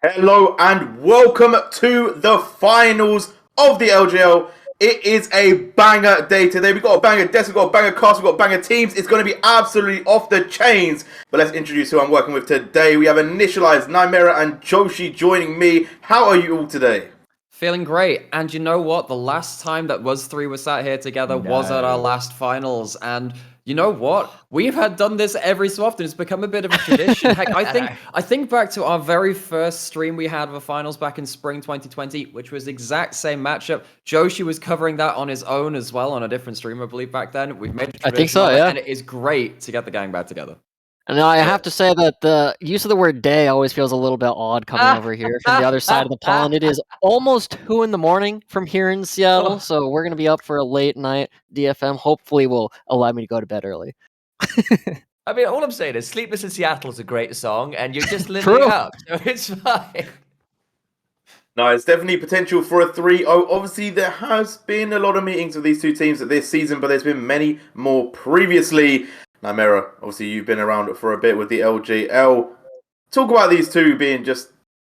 Hello and welcome to the finals of the LJL. It is a banger day today. We've got a banger desk, we've got a banger cast, we've got banger teams. It's going to be absolutely off the chains. But let's introduce who I'm working with today. We have Initialized, Nymera and Joshi joining me. How are you all today? Feeling great. And you know what? The last time that us three were sat here together was at our last finals. And you know what? We've had done this every so often. It's become a bit of a tradition. Heck, I think back to our very first stream we had of a finals back in spring 2020, which was the exact same matchup. Joshi was covering that on his own as well on a different stream, I believe, back then. We've made a tradition. I think so, yeah. And it is great to get the gang back together. And I have to say that the use of the word day always feels a little bit odd coming over here from the other side of the pond. It is almost 2 a.m. from here in Seattle, so we're going to be up for a late night. DFM hopefully will allow me to go to bed early. I mean, all I'm saying is Sleepless in Seattle is a great song, and you're just living it up, so it's fine. No, it's definitely potential for a 3-0. Obviously, there has been a lot of meetings with these two teams this season, but there's been many more previously. Nymera, obviously you've been around for a bit with the LJL. Talk about these two being just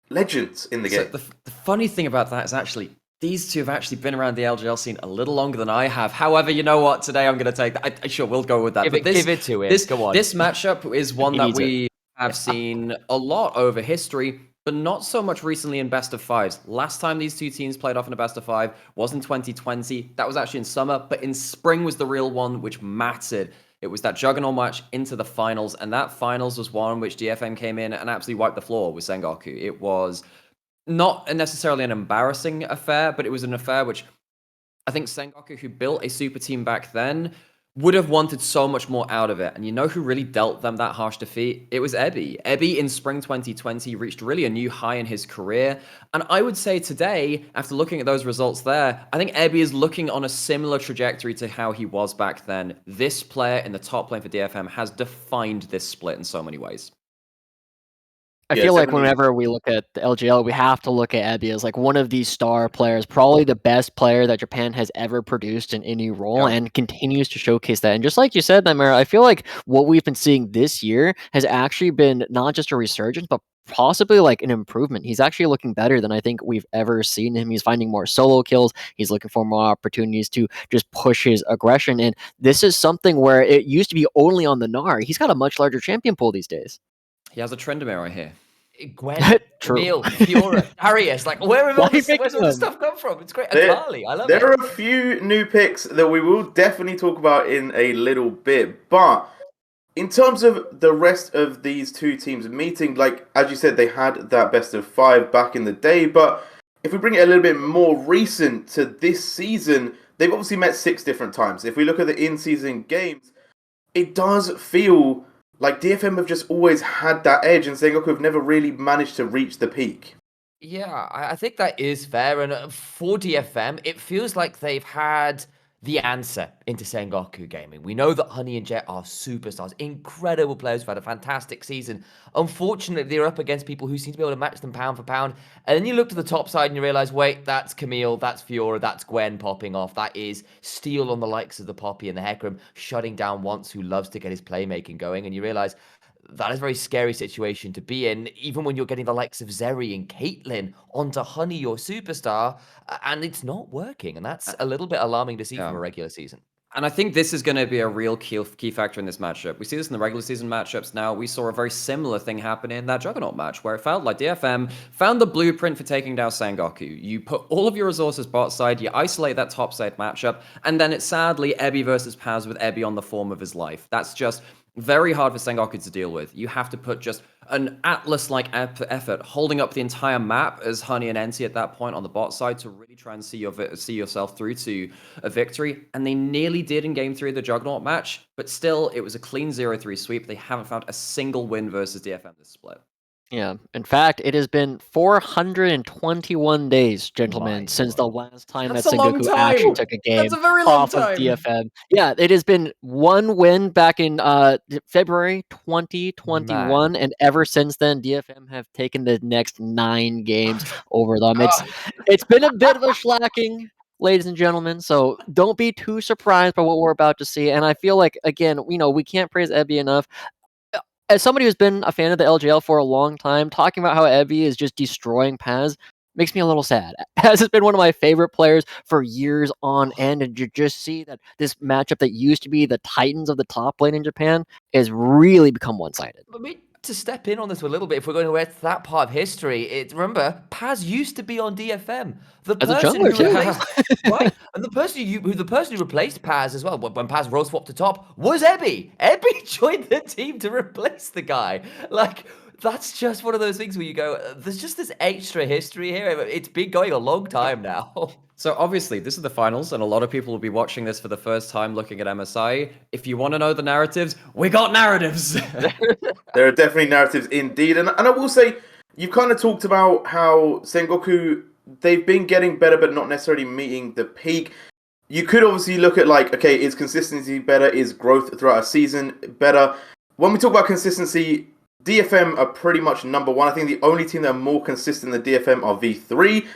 legends in the game. The funny thing about that is actually these two have actually been around the LJL scene a little longer than I have. However, you know what? Today I'm going to take that. Sure, we'll go with that. Give it to him. Go on. This matchup is one that we have seen a lot over history, but not so much recently in best of fives. Last time these two teams played off in a best of five was in 2020. That was actually in summer, but in spring was the real one, which mattered. It was that juggernaut match into the finals, and that finals was one which DFM came in and absolutely wiped the floor with Sengoku. It was not necessarily an embarrassing affair, but it was an affair which I think Sengoku, who built a super team back then, would have wanted so much more out of it. And you know who really dealt them that harsh defeat? It was Ebby. Ebby in spring 2020 reached really a new high in his career. And I would say today, after looking at those results there, I think Ebby is looking on a similar trajectory to how he was back then. This player in the top lane for DFM has defined this split in so many ways. I feel like whenever we look at the LGL, we have to look at Ebby as like one of these star players, probably the best player that Japan has ever produced in any role, and continues to showcase that. And just like you said, Nymera, I feel like what we've been seeing this year has actually been not just a resurgence, but possibly like an improvement. He's actually looking better than I think we've ever seen him. He's finding more solo kills. He's looking for more opportunities to just push his aggression. And this is something where it used to be only on the Gnar. He's got a much larger champion pool these days. He has a Tryndamere here. Gwen, Camille, Fiora, Darius, like where's all this stuff come from? It's great. Akali, I love it. There are a few new picks that we will definitely talk about in a little bit, but in terms of the rest of these two teams meeting, like as you said, they had that best of five back in the day, but if we bring it a little bit more recent to this season, they've obviously met 6 different times. If we look at the in-season games, it does feel like DFM have just always had that edge, and Sengoku have never really managed to reach the peak. Yeah, I think that is fair. And for DFM, it feels like they've had the answer into Sengoku gaming. We know that Honey and Jet are superstars, incredible players who've had a fantastic season. Unfortunately, they're up against people who seem to be able to match them pound for pound. And then you look to the top side and you realize, wait, that's Camille, that's Fiora, that's Gwen popping off. That is Steel on the likes of the Poppy and the Hecarim, shutting down Once, who loves to get his playmaking going. And you realize that is a very scary situation to be in, even when you're getting the likes of Zeri and Caitlyn onto Honey, your superstar, and it's not working. And that's a little bit alarming to see from a regular season. And I think this is going to be a real key factor in this matchup. We see this in the regular season matchups now. We saw a very similar thing happen in that Juggernaut match, where it felt like DFM found the blueprint for taking down Sengoku. You put all of your resources bot side, you isolate that top side matchup, and then it's sadly Ebby versus Paz with Ebby on the form of his life. That's just very hard for Sengoku to deal with. You have to put just an Atlas-like effort, holding up the entire map as Honey and NT at that point on the bot side to really try and see yourself through to a victory. And they nearly did in Game 3 of the Juggernaut match, but still, it was a clean 0-3 sweep. They haven't found a single win versus DFM this split. Yeah, in fact, it has been 421 days, gentlemen, since the last time that Sengoku actually took a game off of DFM. Yeah, it has been 1 win back in February 2021, and ever since then, DFM have taken the next 9 games over them. It's been a bit of a slacking, ladies and gentlemen, so don't be too surprised by what we're about to see. And I feel like, again, we can't praise Ebby enough. as somebody who's been a fan of the LJL for a long time, talking about how Ebby is just destroying Paz makes me a little sad. Paz has been one of my favorite players for years on end, and you just see that this matchup that used to be the titans of the top lane in Japan has really become one-sided. I mean, to step in on this a little bit, if we're going to that part of history, remember, Paz used to be on DFM. The As a person jungler, who too. replaced, right? And the person who replaced Paz as well, when Paz role swapped to top, was Ebby. Ebby joined the team to replace the guy. Like, that's just one of those things where you go, there's just this extra history here. It's been going a long time now. So obviously, this is the finals, and a lot of people will be watching this for the first time looking at MSI. If you want to know the narratives, we got narratives! There are definitely narratives indeed. And I will say, you've kind of talked about how Sengoku, they've been getting better, but not necessarily meeting the peak. You could obviously look at like, okay, is consistency better? Is growth throughout a season better? When we talk about consistency, DFM are pretty much number one. I think the only team that are more consistent than DFM are V3,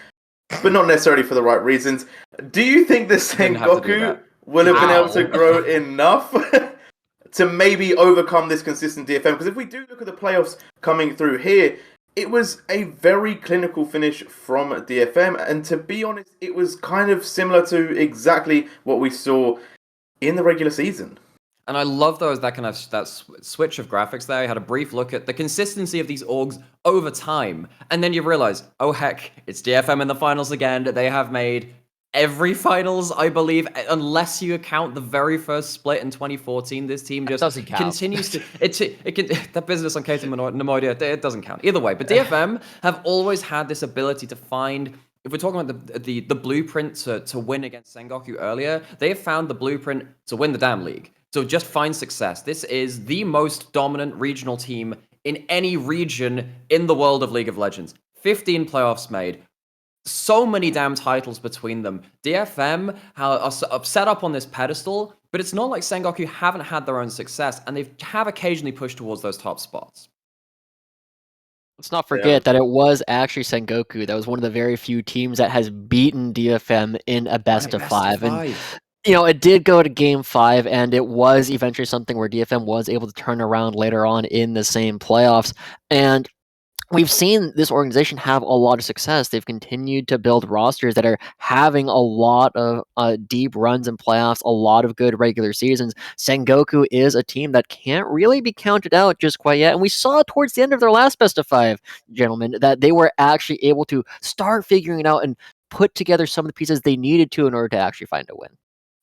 but not necessarily for the right reasons. Do you think that Sengoku will have been able to grow enough to maybe overcome this consistent DFM? Because if we do look at the playoffs coming through here, it was a very clinical finish from DFM. And to be honest, it was kind of similar to exactly what we saw in the regular season. And I love that switch of graphics there. I had a brief look at the consistency of these orgs over time. And then you realize, oh heck, it's DFM in the finals again. They have made every finals, I believe, unless you account the very first split in 2014. This team just continues to... that business on Katie Nemoidia, it doesn't count. Either way, but DFM have always had this ability to find... If we're talking about the blueprint to win against Sengoku earlier, they have found the blueprint to win the damn league. So just find success. This is the most dominant regional team in any region in the world of League of Legends. 15 playoffs made. So many damn titles between them. DFM are set up on this pedestal, but it's not like Sengoku haven't had their own success, and they have occasionally pushed towards those top spots. Let's not forget that it was actually Sengoku that was one of the very few teams that has beaten DFM in a best of five. And it did go to game 5, and it was eventually something where DFM was able to turn around later on in the same playoffs. And we've seen this organization have a lot of success. They've continued to build rosters that are having a lot of deep runs in playoffs, a lot of good regular seasons. Sengoku is a team that can't really be counted out just quite yet. And we saw towards the end of their last best of 5, gentlemen, that they were actually able to start figuring it out and put together some of the pieces they needed to in order to actually find a win.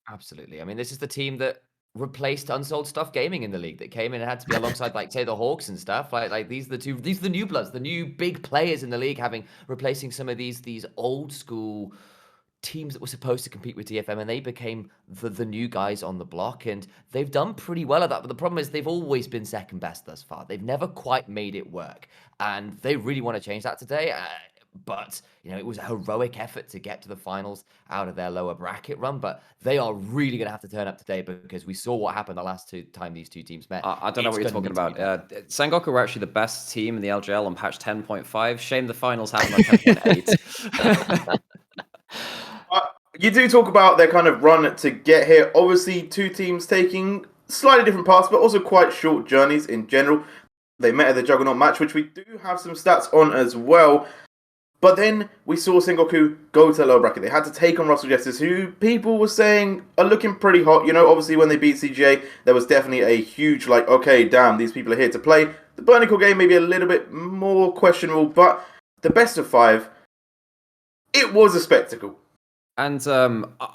Absolutely. I mean, this is the team that replaced Unsold Stuff Gaming in the league, that came in and had to be alongside, like, say, the Hawks and stuff. Like these are the new bloods, the new big players in the league, replacing some of these old school teams that were supposed to compete with DFM, and they became the new guys on the block, and they've done pretty well at that. But the problem is they've always been second best thus far. They've never quite made it work, and they really want to change that today. But, it was a heroic effort to get to the finals out of their lower bracket run. But they are really going to have to turn up today, because we saw what happened the last time these two teams met. I don't know what you're talking about. Sengoku were actually the best team in the LJL on patch 10.5. Shame the finals happened on 10.8. You do talk about their kind of run to get here. Obviously, two teams taking slightly different paths, but also quite short journeys in general. They met at the Juggernaut match, which we do have some stats on as well. But then we saw Sengoku go to the lower bracket. They had to take on Russell Justice, who people were saying are looking pretty hot. Obviously when they beat CGA, there was definitely a huge, okay, damn, these people are here to play. The Burnicle game maybe a little bit more questionable, but the best of 5, it was a spectacle. And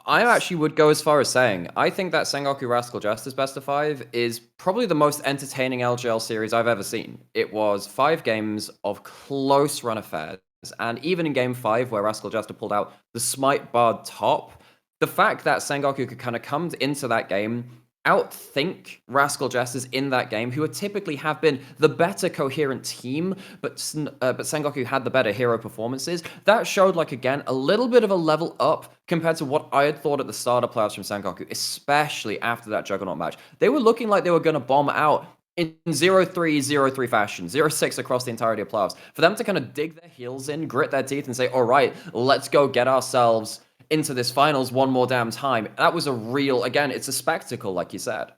I actually would go as far as saying, I think that Sengoku Rascal Justice best of 5 is probably the most entertaining LGL series I've ever seen. It was 5 games of close run affairs. And even in game 5, where Rascal Justice pulled out the Smite Bard top, the fact that Sengoku could kind of come into that game, outthink Rascal Justice in that game, who would typically have been the better coherent team, but Sengoku had the better hero performances. That showed, again, a little bit of a level up compared to what I had thought at the start of playoffs from Sengoku, especially after that Juggernaut match. They were looking like they were going to bomb out in 0-3, 0-3 fashion, 0-6 across the entirety of playoffs. For them to kind of dig their heels in, grit their teeth, and say, all right, let's go get ourselves into this finals one more damn time. That was a real, again, it's a spectacle, like you said.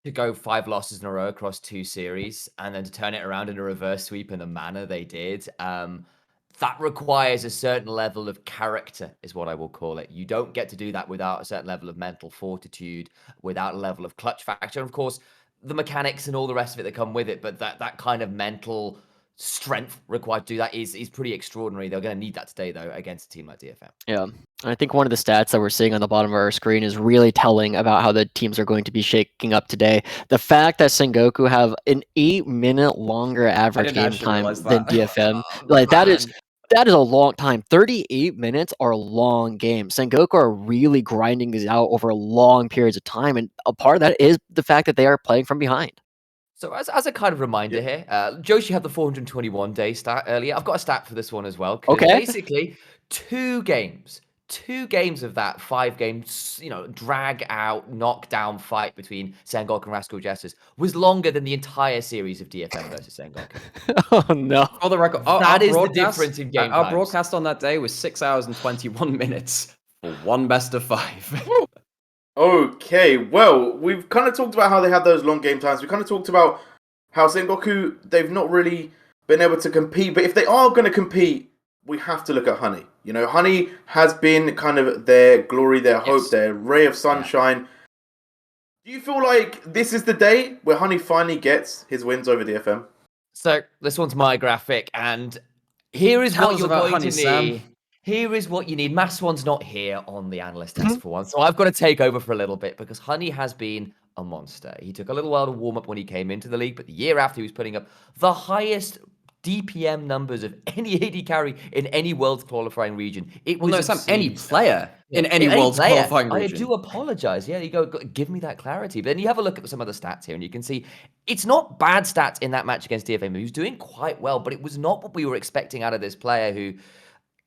To go 5 losses in a row across 2 series and then to turn it around in a reverse sweep in the manner they did, that requires a certain level of character, is what I will call it. You don't get to do that without a certain level of mental fortitude, without a level of clutch factor. And of course, the mechanics and all the rest of it that come with it, but that kind of mental strength required to do that is pretty extraordinary. They're going to need that today, though, against a team like DFM. Yeah. I think one of the stats that we're seeing on the bottom of our screen is really telling about how the teams are going to be shaking up today. The fact that Sengoku have an 8-minute longer average game time than DFM, like that is a long time. 38 minutes are long games. Sengoku are really grinding these out over long periods of time, and a part of that is the fact that they are playing from behind. So as a kind of reminder here, Joshi had the 421-day stat earlier. I've got a stat for this one as well. Okay. Basically, two games of that 5-game, drag out, knockdown fight between Sengoku and Rascal Jesters was longer than the entire series of DFM versus Sengoku. Oh no! For the record, that is the difference in game Our times. broadcast on that day was 6 hours and 21 minutes for one best of 5. Okay, well, we've kind of talked about how they had those long game times. We kind of talked about how Sengoku, they've not really been able to compete. But if they are going to compete, we have to look at Honey. You know, Honey has been kind of their glory, their hope, their ray of sunshine. Yeah. Do you feel like this is the day where Honey finally gets his wins over DFM? So, this one's my graphic, and here is what you're going to need. Here is what you need. Masswan's not here on the analyst test for once, so I've got to take over for a little bit because Honey has been a monster. He took a little while to warm up when he came into the league, but the year after he was putting up the highest DPM numbers of any AD carry in any Worlds qualifying region. It was any player in any Worlds qualifying region. I do apologize. Yeah, you go, give me that clarity. But then you have a look at some of the stats here, and you can see it's not bad stats in that match against DFM. He was doing quite well, but it was not what we were expecting out of this player who,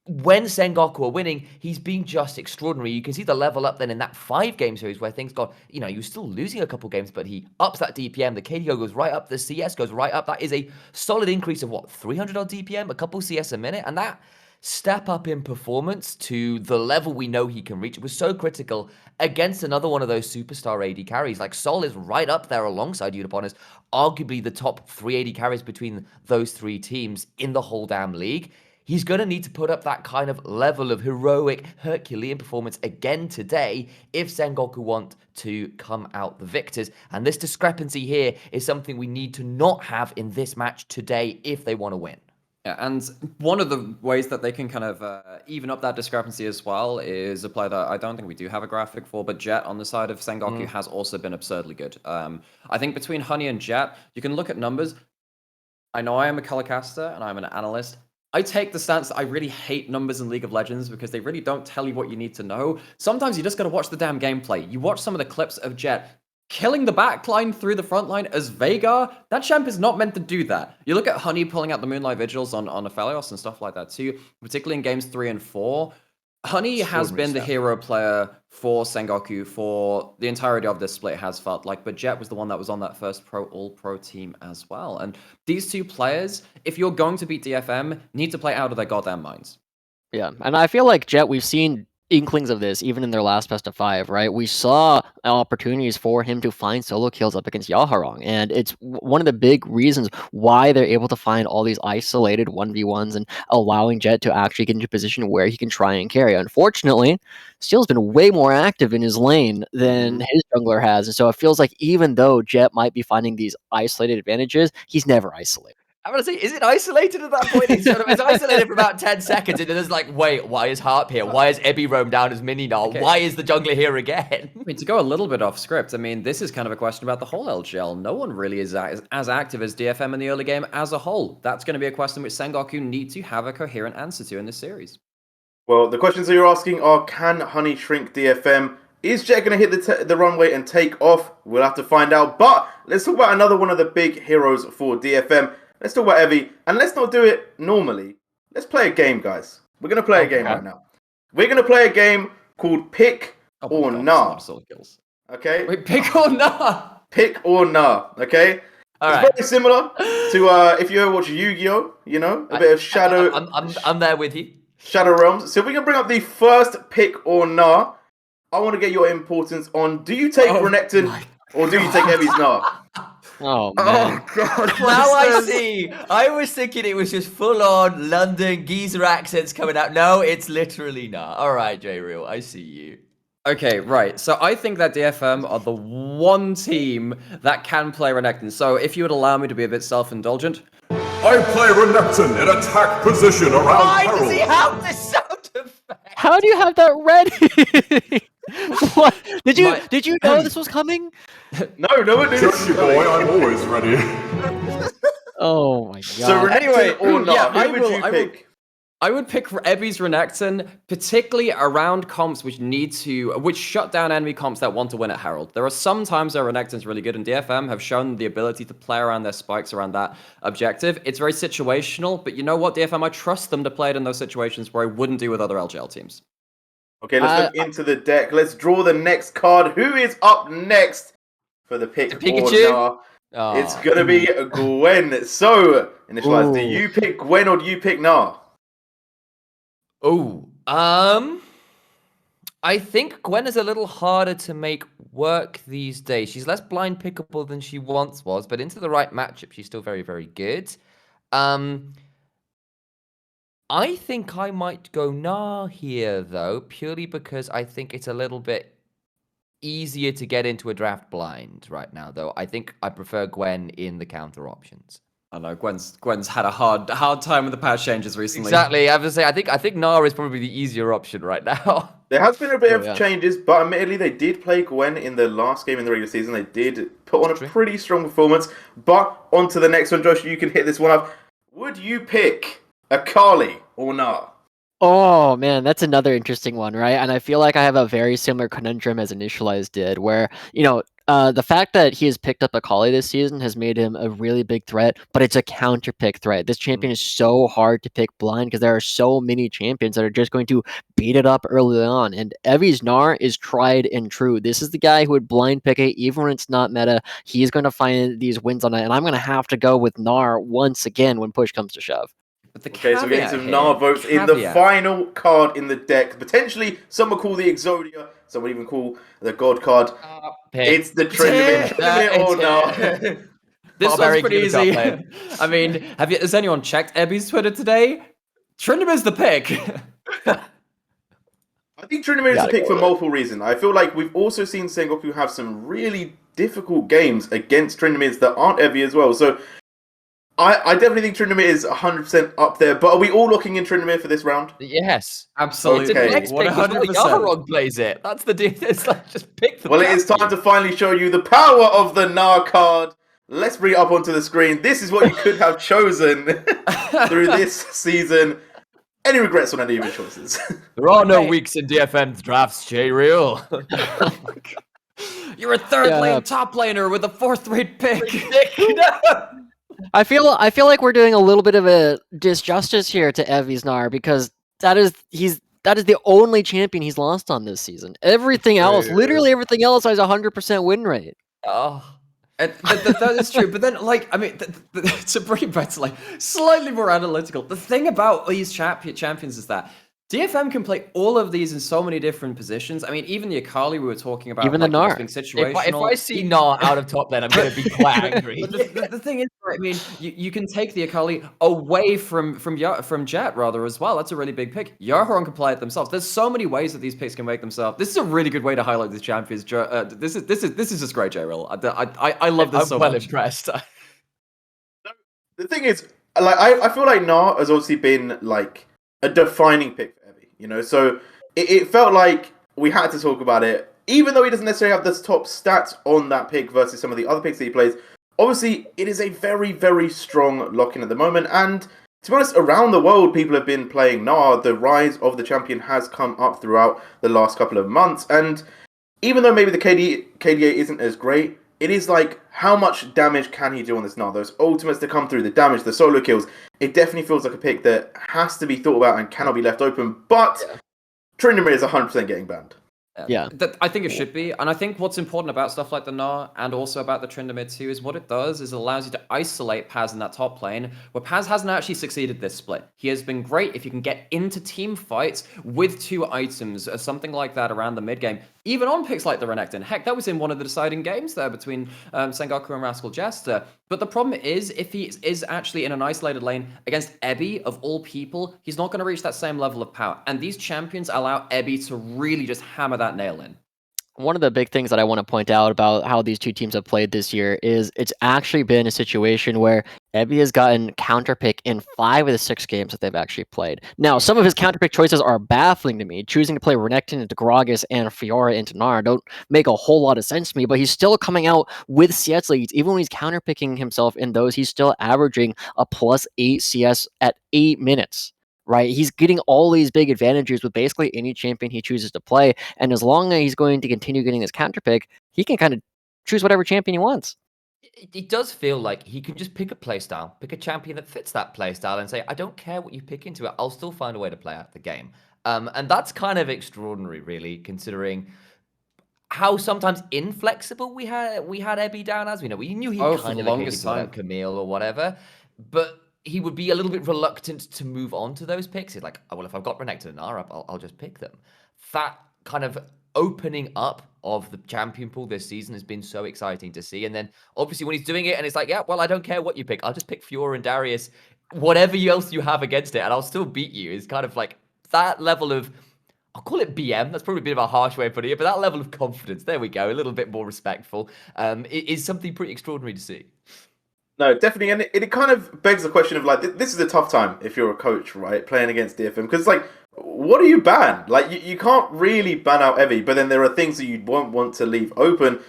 when Sengoku are winning, he's been just extraordinary. You can see the level up then in that 5-game series where things got, he was still losing a couple games, but he ups that DPM. The KDO goes right up. The CS goes right up. That is a solid increase of 300 odd DPM, a couple CS a minute. And that step up in performance to the level we know he can reach was so critical against another one of those superstar AD carries. Like Sol is right up there alongside Udapon as arguably the top 3 AD carries between those 3 teams in the whole damn league. He's going to need to put up that kind of level of heroic Herculean performance again today if Sengoku want to come out the victors. And this discrepancy here is something we need to not have in this match today if they want to win. Yeah, and one of the ways that they can kind of even up that discrepancy as well is a player that I don't think we do have a graphic for, but Jet on the side of Sengoku has also been absurdly good. I think between Honey and Jet, you can look at numbers. I know I am a color caster and I'm an analyst. I take the stance that I really hate numbers in League of Legends because they really don't tell you what you need to know. Sometimes you just got to watch the damn gameplay. You watch some of the clips of Jet killing the backline through the front line as Veigar. That champ is not meant to do that. You look at Honey pulling out the Moonlight Vigils on Aphelios and stuff like that too, particularly in games 3 and 4. Honey has been the hero player for Sengoku for the entirety of this split, has felt like, but Jet was the one that was on that first all-pro team as well. And these two players, if you're going to beat DFM, need to play out of their goddamn minds. Yeah, and I feel like Jet, we've seen inklings of this even in their last best of 5, right? We saw opportunities for him to find solo kills up against Yaharong, and it's one of the big reasons why they're able to find all these isolated 1v1s and allowing Jet to actually get into a position where he can try and carry. Unfortunately, Steel's been way more active in his lane than his jungler has, and so it feels like even though Jet might be finding these isolated advantages, he's never isolated. I'm going to say, is it isolated at that point? It's isolated for about 10 seconds, and then there's like, wait, why is Harp here? Why is Ebby roam down as Mini now? Okay. Why is the jungler here again? I mean, to go a little bit off script, I mean, this is kind of a question about the whole LJL. No one really is as active as DFM in the early game as a whole. That's going to be a question which Sengoku need to have a coherent answer to in this series. Well, the questions that you're asking are, can Honey shrink DFM? Is Jet going to hit the runway and take off? We'll have to find out. But let's talk about another one of the big heroes for DFM. Let's talk about Evie, and let's not do it normally. Let's play a game, guys. We're going to play a game right now. We're going to play a game called Pick or Nah. Okay? Wait, Pick or Nah? Pick or Nah, okay? All it's right. very similar to if you ever watch Yu-Gi-Oh, a bit of Shadow. I'm there with you. Shadow Realms. So if we can bring up the first Pick or Nah, I want to get your importance on, do you take Renekton Or do you take Evi's Gnar? Oh man. Oh god. Now I this? see. I was thinking it was just full on London geezer accents coming out. No, it's literally not. All right, J-Real, I see you. Okay, right. So I think that DFM are the one team that can play Renekton. So if you would allow me to be a bit self-indulgent. I play Renekton in attack position around Why Harold. does he have this sound effect? How do you have that ready? What? Did you know this was coming? No one knew this. Joshi boy, I'm always ready. Oh my god. So Renekton Anyway, or not? yeah, Who would you pick? I would pick Evi's Renekton, particularly around comps which shut down enemy comps that want to win at Herald. There are some times where Renekton's really good, and DFM have shown the ability to play around their spikes around that objective. It's very situational, but you know what, DFM, I trust them to play it in those situations where I wouldn't do with other LJL teams. Okay, let's look into the deck. Let's draw the next card. Who is up next for the pick? Pikachu? Or nah? It's gonna be Gwen. So, initialize. Do you pick Gwen or do you pick Gnar? Oh, I think Gwen is a little harder to make work these days. She's less blind pickable than she once was, but into the right matchup, she's still very, very good. I think I might go Gnar here, though, purely because I think it's a little bit easier to get into a draft blind right now, though. I think I prefer Gwen in the counter options. I know Gwen's had a hard time with the patch changes recently. Exactly. I have to say, I think Gnar is probably the easier option right now. There has been a bit of changes, but admittedly they did play Gwen in the last game in the regular season. They did put on a pretty strong performance. But on to the next one, Josh. You can hit this one up. Would you pick Akali or Gnar? Oh man, that's another interesting one, right? And I feel like I have a very similar conundrum as Initialize did, where, the fact that he has picked up Akali this season has made him a really big threat, but it's a counter pick threat. This champion is so hard to pick blind because there are so many champions that are just going to beat it up early on. And Evi's Gnar is tried and true. This is the guy who would blind pick it even when it's not meta. He's going to find these wins on it, and I'm going to have to go with Gnar once again when push comes to shove. Okay, so we're getting some Gnar votes in the final card in the deck. Potentially, some will call the Exodia, some will even call the God card. It's the Trinity or Gnar. This one's pretty easy. I mean, has anyone checked Ebby's Twitter today? Trinidad's the pick. I think Trinidad is the pick for multiple reasons. I feel like we've also seen Sengoku have some really difficult games against Trinidad that aren't Evie as well. So I definitely think Trinidad is 100% up there, but are we all looking in Trinidad for this round? Yes. Absolutely. Okay. Next pick 100%. Yaharog plays it. That's the deal. It's like, just pick the It is time to finally show you the power of the Gnar card. Let's bring it up onto the screen. This is what you could have chosen through this season. Any regrets on any of your choices? There are no weeks in DFM drafts, J-Real. You're a third lane top laner with a fourth rate pick. I feel like we're doing a little bit of a disjustice here to Evi's Gnar because that is the only champion he's lost on this season. Everything else, literally everything else, has 100% win rate. Oh, that is true. But then, to bring it back to slightly more analytical, the thing about these champions is that DFM can play all of these in so many different positions. I mean, even the Akali we were talking about, even the Gnar. Being situational. If I see Gnar out of top lane, I'm going to be quite angry. But the thing is, I mean, you can take the Akali away from Jet rather as well. That's a really big pick. Yarhoron can play it themselves. There's so many ways that these picks can make themselves. This is a really good way to highlight these champions. This is just great, J-Real. I love this so much. I'm well impressed. The thing is, I feel like Gnar has obviously been a defining pick for Evie, so it felt like we had to talk about it, even though he doesn't necessarily have the top stats on that pick versus some of the other picks that he plays. Obviously, it is a very, very strong lock-in at the moment, and to be honest, around the world, people have been playing Gnar. The rise of the champion has come up throughout the last couple of months, and even though maybe the KDA isn't as great, it is how much damage can he do on this Gnar? Those ultimates to come through, the damage, the solo kills. It definitely feels like a pick that has to be thought about and cannot be left open. But Tryndamere is 100% getting banned. Yeah. I think it should be. And I think what's important about stuff like the Gnar and also about the Tryndamere too is what it does is it allows you to isolate Paz in that top lane, where Paz hasn't actually succeeded this split. He has been great if you can get into team fights with 2 items or something like that around the mid game. Even on picks like the Renekton. Heck, that was in one of the deciding games there between Sengoku and Rascal Jester. But the problem is, if he is actually in an isolated lane against Ebby, of all people, he's not going to reach that same level of power. And these champions allow Ebby to really just hammer that nail in. One of the big things that I want to point out about how these two teams have played this year is it's actually been a situation where Ebby has gotten counterpick in 5 of the 6 games that they've actually played. Now, some of his counterpick choices are baffling to me. Choosing to play Renekton into Gragas and Fiora into Gnar don't make a whole lot of sense to me, but he's still coming out with CS leads. Even when he's counterpicking himself in those, he's still averaging a +8 CS at 8 minutes. Right, he's getting all these big advantages with basically any champion he chooses to play, and as long as he's going to continue getting this counter pick, he can kind of choose whatever champion he wants. It does feel like he can just pick a playstyle, pick a champion that fits that playstyle, and say, I don't care what you pick into it, I'll still find a way to play out the game. And that's kind of extraordinary, really, considering how sometimes inflexible we had Ebby down as. We knew he kind of occasionally put out Camille or whatever, but he would be a little bit reluctant to move on to those picks. He's like, oh, well, if I've got Renekton and Gnar up, I'll just pick them. That kind of opening up of the champion pool this season has been so exciting to see. And then obviously when he's doing it and it's like, yeah, well, I don't care what you pick. I'll just pick Fiora and Darius, whatever else you have against it, and I'll still beat you. It's kind of like that level of, I'll call it BM. That's probably a bit of a harsh way of putting it, but that level of confidence, there we go, a little bit more respectful, is something pretty extraordinary to see. No, definitely, and it kind of begs the question of like, this is a tough time if you're a coach, right, playing against DFM, because like, what do you ban? Like, you can't really ban out Evie, but then there are things that you won't want to leave open.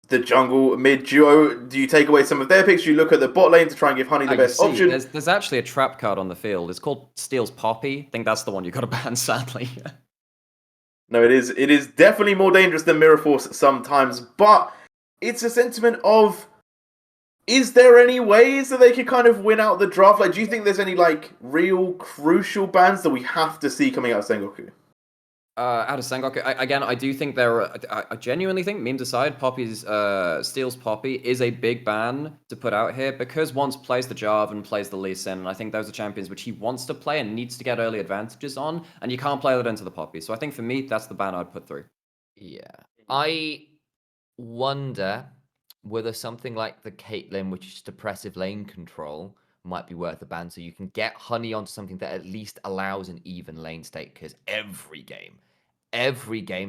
The jungle mid duo, do you take away some of their picks? You look at the bot lane to try and give Honey the best option. There's actually a trap card on the field. It's called Steel's Poppy. I think that's the one you got to ban, sadly. No, it is definitely more dangerous than Mirror Force sometimes, but it's a sentiment of, is there any ways that they could kind of win out the draft? Like, do you think there's any like real crucial bans that we have to see coming out of Sengoku? Out of Sengoku, I do think I genuinely think, memes aside, Steel's Poppy is a big ban to put out here because once plays the Jarvan and plays the Lee Sin, and I think those are champions which he wants to play and needs to get early advantages on, and you can't play that into the Poppy. So I think for me, that's the ban I'd put through. Yeah. I wonder whether something like the Caitlyn, which is depressive lane control, might be worth a ban so you can get Honey onto something that at least allows an even lane state, because every game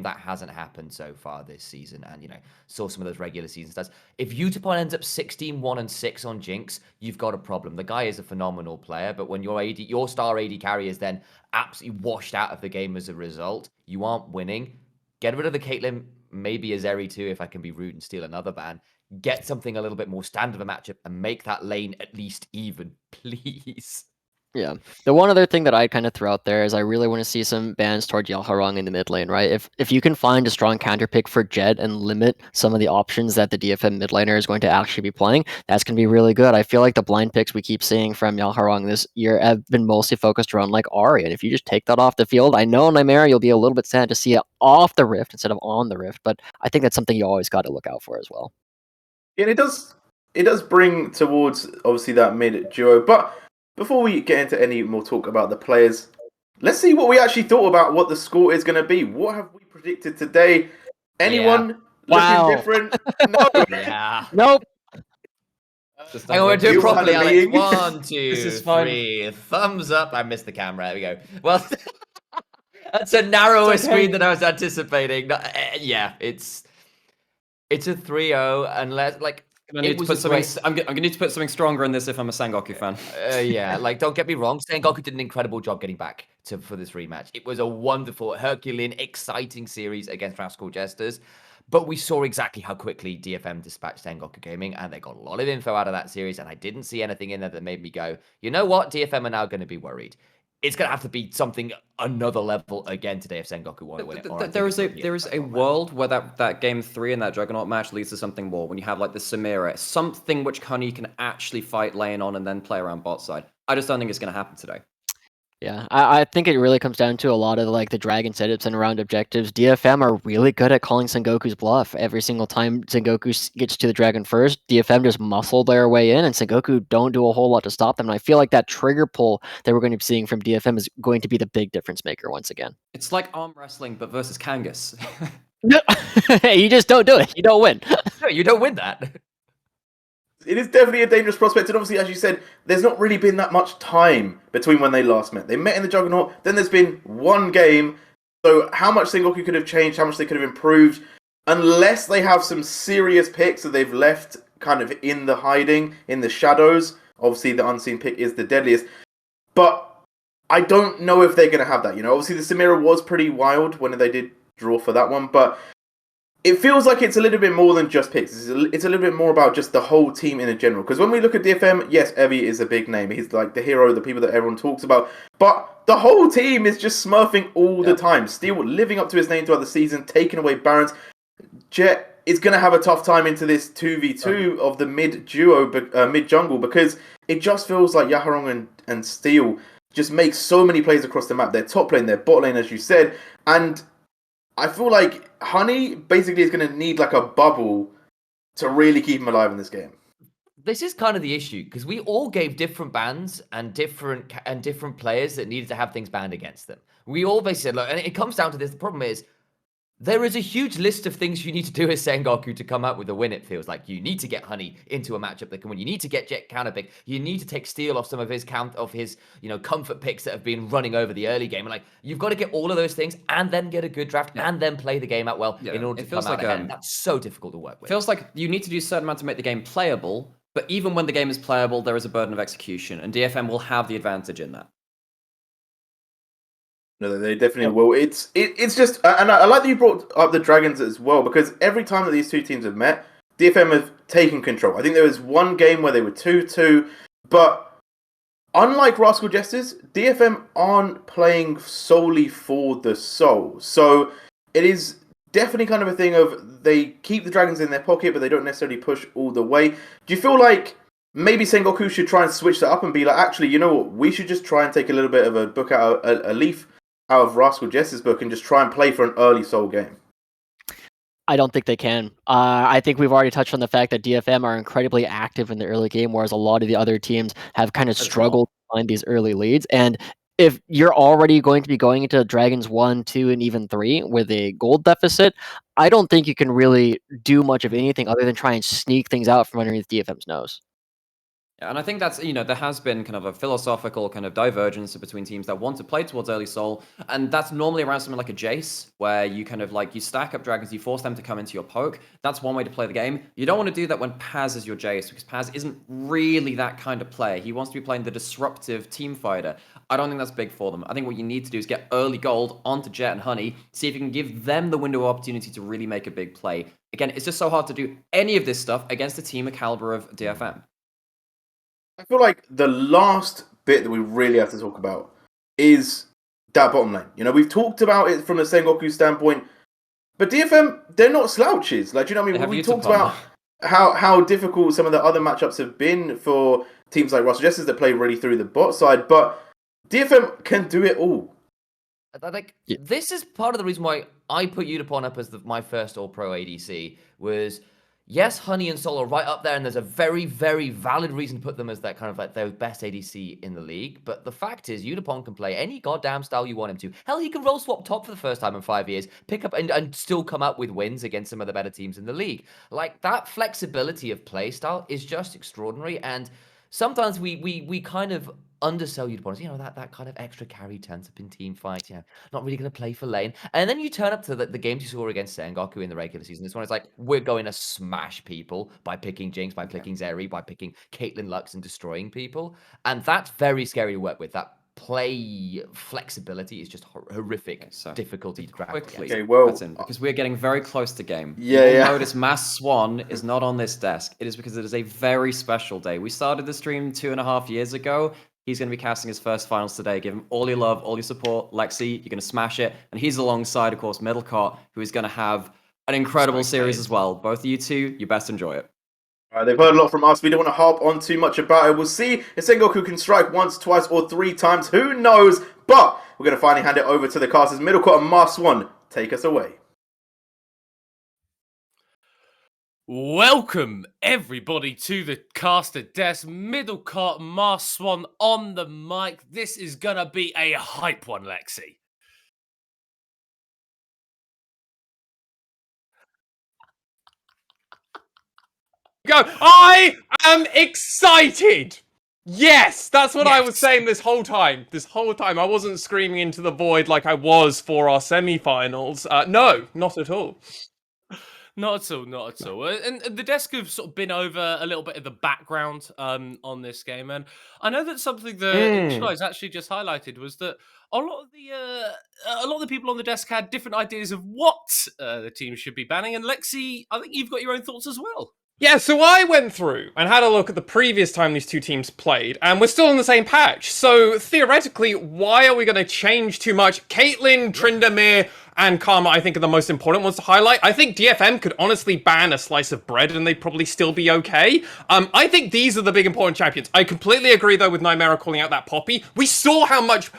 that hasn't happened so far this season, and saw some of those regular season stats. If Utapon ends up 16-1-6 on Jinx, you've got a problem. The guy is a phenomenal player, but when your star AD carry is then absolutely washed out of the game as a result, you aren't winning. Get rid of the Caitlyn, maybe a Zeri too, if I can be rude and steal another ban. Get something a little bit more standard of a matchup and make that lane at least even, please. Yeah. The one other thing that I'd kind of throw out there is I really want to see some bans toward Yalharong in the mid lane, right? If you can find a strong counter pick for Jet and limit some of the options that the DFM mid laner is going to actually be playing, that's going to be really good. I feel like the blind picks we keep seeing from Yalharong this year have been mostly focused around like Ahri, and if you just take that off the field, I know in Nightmare you'll be a little bit sad to see it off the Rift instead of on the Rift, but I think that's something you always got to look out for as well. And it does bring towards obviously that mid duo, but before we get into any more talk about the players, let's see what we actually thought about what the score is going to be. What have we predicted today? Anyone looking different? No. Yeah. Nope. I'm going to do it properly, Alex. 1, 2, 3. Thumbs up. I missed the camera. There we go. Well, that's a narrower screen than I was anticipating. Yeah, it's a 3-0 unless like. I'm gonna need to put something stronger in this if I'm a Sengoku fan. Yeah, like don't get me wrong, Sengoku did an incredible job getting back for this rematch. It was a wonderful, Herculean, exciting series against Rascal Jesters. But we saw exactly how quickly DFM dispatched Sengoku Gaming, and they got a lot of info out of that series, and I didn't see anything in there that made me go, you know what, DFM are now going to be worried. It's going to have to be something another level again today if Sengoku want to win it. There is a world where that game 3 and that Juggernaut match leads to something more, when you have like the Samira, something which Honey can actually fight lane on and then play around bot side. I just don't think it's going to happen today. Yeah, I think it really comes down to a lot of like the dragon setups and around objectives. DFM are really good at calling Sengoku's bluff. Every single time Sengoku gets to the dragon first, DFM just muscle their way in, and Sengoku don't do a whole lot to stop them. And I feel like that trigger pull that we're going to be seeing from DFM is going to be the big difference maker once again. It's like arm wrestling, but versus Kangas. No, you just don't do it. You don't win. No, you don't win that. It is definitely a dangerous prospect, and obviously, as you said, there's not really been that much time between when they last met. They met in the Juggernaut, then there's been one game, so how much Sengoku could have changed, how much they could have improved, unless they have some serious picks that they've left kind of in the hiding, in the shadows. Obviously, the unseen pick is the deadliest, but I don't know if they're going to have that. Obviously, the Samira was pretty wild when they did draw for that one, but it feels like it's a little bit more than just picks. It's a little bit more about just the whole team in a general. Because when we look at DFM, yes, Evie is a big name. He's like the hero, the people that everyone talks about. But the whole team is just smurfing all the time. Steel living up to his name throughout the season, taking away Barons. Jet is going to have a tough time into this 2v2 of the mid-jungle, because it just feels like Yaharong and Steel just make so many plays across the map. Their top lane, their bot lane, as you said. And I feel like Honey basically is going to need like a bubble to really keep him alive in this game. This is kind of the issue, because we all gave different bans and different players that needed to have things banned against them. We all basically said, look, and it comes down to this. The problem is, there is a huge list of things you need to do as Sengoku to come out with a win, it feels like. You need to get Honey into a matchup that can win. You need to get Jet counterpick. You need to take Steel off some of his comfort picks that have been running over the early game. And like, you've got to get all of those things and then get a good draft and then play the game out well in order to come out ahead. That's so difficult to work with. It feels like you need to do a certain amount to make the game playable, but even when the game is playable, there is a burden of execution, and DFM will have the advantage in that. No, they definitely will. It's just, and I like that you brought up the Dragons as well, because every time that these two teams have met, DFM have taken control. I think there was one game where they were 2-2, but unlike Rascal Jesters, DFM aren't playing solely for the soul. So it is definitely kind of a thing of they keep the Dragons in their pocket, but they don't necessarily push all the way. Do you feel like maybe Sengoku should try and switch that up and be like, actually, you know what, we should just try and take a little bit of a book out, a leaf out of Rascal Jester's book and just try and play for an early soul game? I don't think they can. I think we've already touched on the fact that DFM are incredibly active in the early game, whereas a lot of the other teams have kind of struggled to find these early leads. And if you're already going to be going into Dragons 1, 2, and even 3 with a gold deficit, I don't think you can really do much of anything other than try and sneak things out from underneath DFM's nose. And I think that's, there has been kind of a philosophical kind of divergence between teams that want to play towards early soul, and that's normally around something like a Jace, where you kind of like, you stack up dragons, you force them to come into your poke. That's one way to play the game. You don't want to do that when Paz is your Jace, because Paz isn't really that kind of player. He wants to be playing the disruptive team fighter. I don't think that's big for them. I think what you need to do is get early gold onto Jet and Honey, see if you can give them the window of opportunity to really make a big play. Again, it's just so hard to do any of this stuff against a team of caliber of DFM. I feel like the last bit that we really have to talk about is that bottom lane. We've talked about it from a Sengoku standpoint, but DFM, they're not slouches. Like, what I mean? We talked about how difficult some of the other matchups have been for teams like Russell Jesters that play really through the bot side, but DFM can do it all. This is part of the reason why I put Udapon up as my first All-Pro ADC was, yes, Honey and Sol are right up there, and there's a very, very valid reason to put them as that kind of like their best ADC in the league. But the fact is, Udapon can play any goddamn style you want him to. Hell, he can roll swap top for the first time in 5 years, pick up and still come out with wins against some of the better teams in the league. Like, that flexibility of play style is just extraordinary, and sometimes we kind of undersell Udapon, that kind of extra carry turns up in team fights, not really going to play for lane. And then you turn up to the games you saw against Sengoku in the regular season. This one is like, we're going to smash people by picking Jinx, by picking Zeri, by picking Caitlyn Lux and destroying people. And that's very scary to work with. That play flexibility is just horrific difficulty to crack. Quickly, okay, well, because we're getting very close to game. Yeah. Notice Mass Swan is not on this desk. It is because it is a very special day. We started the stream 2.5 years ago. He's going to be casting his first finals today. Give him all your love, all your support. Lexi, you're going to smash it. And he's alongside, of course, Middlecott, who is going to have an incredible series as well. Both of you two, you best enjoy it. They've heard a lot from us. We don't want to harp on too much about it. We'll see if Sengoku can strike once, twice, or 3 times. Who knows? But we're going to finally hand it over to the casters. Middle court and Mars Swan, take us away. Welcome, everybody, to the caster desk. Middle court, Mars Swan on the mic. This is going to be a hype one, Lexi. Go. I am excited. Yes, that's what I was saying this whole time. I wasn't screaming into the void like I was for our semi-finals. No, not at all. Not at all. And the desk have sort of been over a little bit of the background on this game, and I know that something that Shai's actually just highlighted was that a lot of the people on the desk had different ideas of what the team should be banning. And Lexi, I think you've got your own thoughts as well. Yeah, so I went through and had a look at the previous time these two teams played, and we're still on the same patch. So theoretically, why are we going to change too much? Caitlyn, Tryndamere, and Karma, I think, are the most important ones to highlight. I think DFM could honestly ban a slice of bread and they'd probably still be okay. I think these are the big important champions. I completely agree, though, with Nymera calling out that Poppy. We saw how much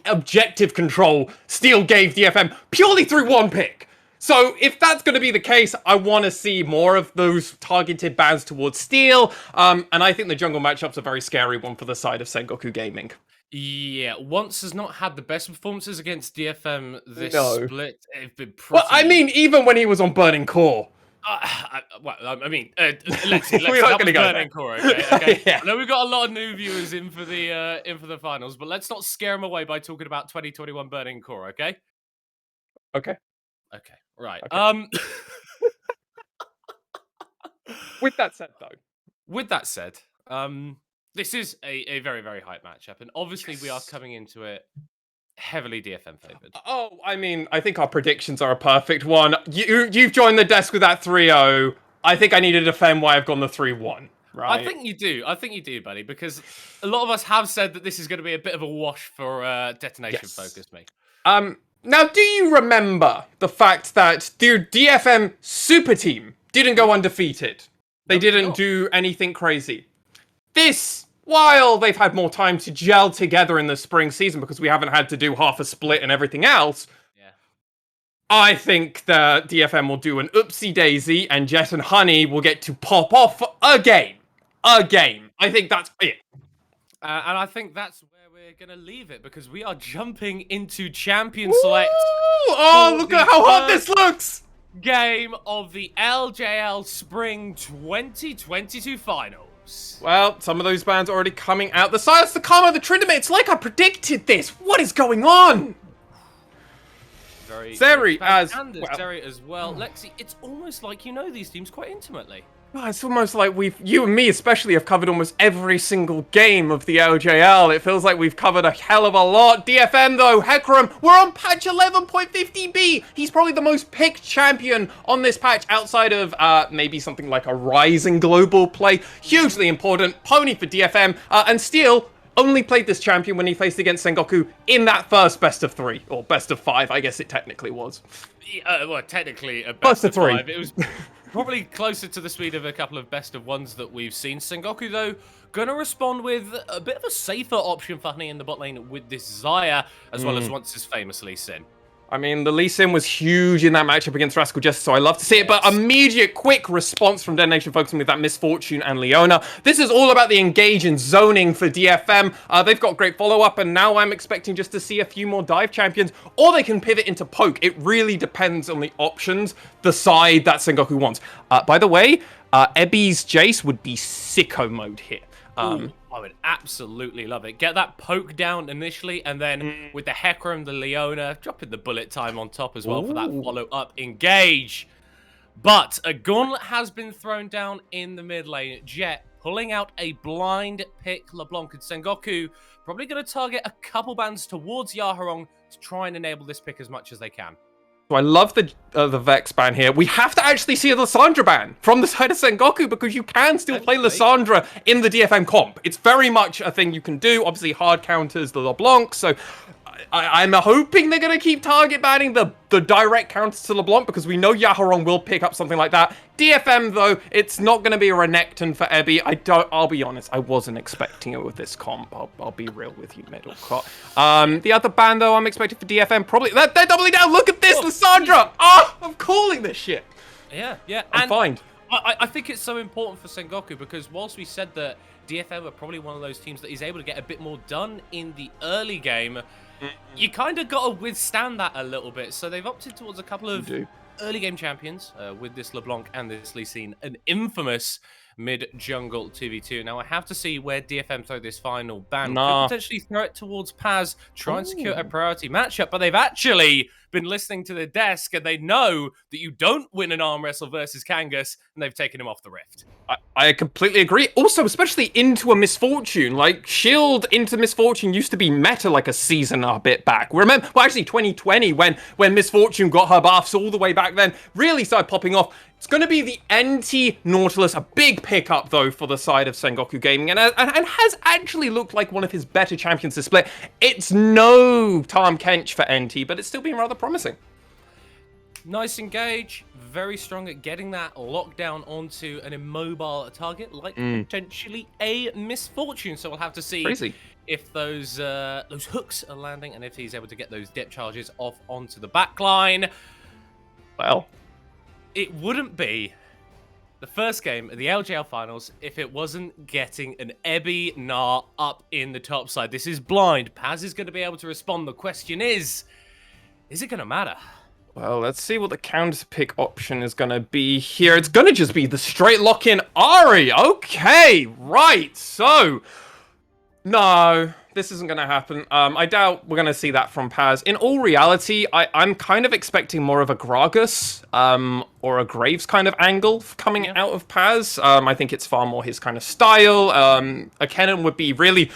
objective control Steel gave DFM purely through one pick. So if that's going to be the case, I want to see more of those targeted bans towards Steel. And I think the jungle matchup's a very scary one for the side of Sengoku Gaming. Yeah, Once has not had the best performances against DFM this split. It's been pretty... Well, I mean, even when he was on Burning Core. Lexi, We're not going to go Burning Core, okay? Yeah. I know we've got a lot of new viewers in for the finals, but let's not scare them away by talking about 2021 Burning Core, okay? Okay. Okay, right. Okay. With that said, this is a very, very hype matchup, and obviously we are coming into it heavily DFM favored. Oh, I mean, I think our predictions are a perfect one. You've joined the desk with that 3-0. I think I need to defend why I've gone the 3-1. Right. I think you do, buddy, because a lot of us have said that this is going to be a bit of a wash for Detonation FocusMe. Now, do you remember the fact that the DFM super team didn't go undefeated? They didn't do anything crazy. This, while they've had more time to gel together in the spring season because we haven't had to do half a split and everything else, I think the DFM will do an oopsie daisy and Jet and Honey will get to pop off a game. I think that's it. And I think that's where we're going to leave it because we are jumping into Champion Select. Oh, look at how hot this looks! Game of the LJL Spring 2022 Finals. Well, some of those bans are already coming out. The Silence, the Karma, the Tryndamere. It's like I predicted this. What is going on? Zeri as well. Lexi, it's almost like you know these teams quite intimately. Oh, it's almost like you and me especially have covered almost every single game of the LJL. It feels like we've covered a hell of a lot. DFM though, Hecarim, we're on patch 11.50b. He's probably the most picked champion on this patch outside of maybe something like a Rising Global play. Hugely important. Pony for DFM. And Steel only played this champion when he faced against Sengoku in that first best of 3, or best of 5, I guess it technically was. Well, technically a best of 5. It was probably closer to the speed of a couple of best of 1s that we've seen. Sengoku, though, gonna respond with a bit of a safer option for Honey in the bot lane with this Xayah, as well as Once's famously Sin. I mean, the Lee Sin was huge in that matchup against Rascal Jester, so I love to see it. But immediate, quick response from DetonatioN FocusMe with that Misfortune and Leona. This is all about the engage and zoning for DFM. They've got great follow-up, and now I'm expecting just to see a few more dive champions, or they can pivot into poke. It really depends on the options, the side that Sengoku wants. By the way, Ebby's Jace would be sicko mode here. I would absolutely love it. Get that poke down initially, and then with the Hecarim, the Leona, dropping the bullet time on top as well for that follow-up engage. But a gauntlet has been thrown down in the mid lane. Jet pulling out a blind pick. LeBlanc and Sengoku probably going to target a couple bans towards Yaharong to try and enable this pick as much as they can. So I love the Vex ban here. We have to actually see a Lissandra ban from the side of Sengoku because you can still play Lissandra in the DFM comp. It's very much a thing you can do. Obviously, hard counters the LeBlanc. So I'm hoping they're going to keep target banning the direct counters to LeBlanc, because we know Yaharong will pick up something like that. DFM, though, it's not going to be a Renekton for Ebby. I'll be honest, I wasn't expecting it with this comp. I'll be real with you, Middlecott. The other ban, though, I'm expecting for DFM, probably... They're doubling down! Look at this, Lissandra! Oh, I'm calling this shit! Yeah. I'm fine. I think it's so important for Sengoku, because whilst we said that DFM are probably one of those teams that is able to get a bit more done in the early game, you kind of got to withstand that a little bit. So they've opted towards a couple of early game champions with this LeBlanc and this Lee Sin, an infamous mid-jungle 2v2. Now, I have to see where DFM throw this final ban. Could potentially throw it towards Paz, try and secure a priority matchup, but they've actually been listening to the desk, and they know that you don't win an arm wrestle versus Kangas, and they've taken him off the Rift. I completely agree. Also, especially into a Misfortune. Like, Shield into Misfortune used to be meta like a season a bit back. Remember, well, actually 2020, when Misfortune got her buffs all the way back then, really started popping off. It's going to be the NT-Nautilus, a big pickup, though, for the side of Sengoku Gaming, and has actually looked like one of his better champions to split. It's no Tahm Kench for NT, but it's still been rather promising. Nice engage, very strong at getting that lockdown onto an immobile target, like potentially a Misfortune. So we'll have to see if those hooks are landing, and if he's able to get those dip charges off onto the backline. Well, it wouldn't be the first game of the LJL finals if it wasn't getting an Ebby Gnar up in the top side. This is blind. Paz is going to be able to respond. The question is it going to matter? Well, let's see what the counter pick option is going to be here. It's going to just be the straight lock-in Ari. Okay, right. So, no, this isn't going to happen. I doubt we're going to see that from Paz. In all reality, I'm kind of expecting more of a Gragas or a Graves kind of angle coming out of Paz. I think it's far more his kind of style. A Kennen would be really...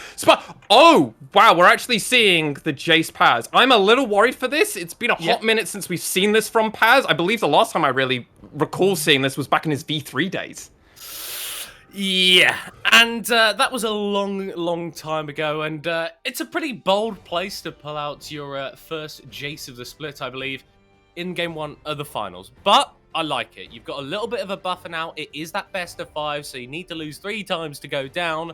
Oh, wow, we're actually seeing the Jace Paz. I'm a little worried for this. It's been a hot minute since we've seen this from Paz. I believe the last time I really recall seeing this was back in his V3 days. Yeah, and that was a long time ago, and it's a pretty bold place to pull out your first Jace of the split, I believe, in Game 1 of the finals. But I like it. You've got a little bit of a buffer now. It is that best of 5, so you need to lose 3 times to go down.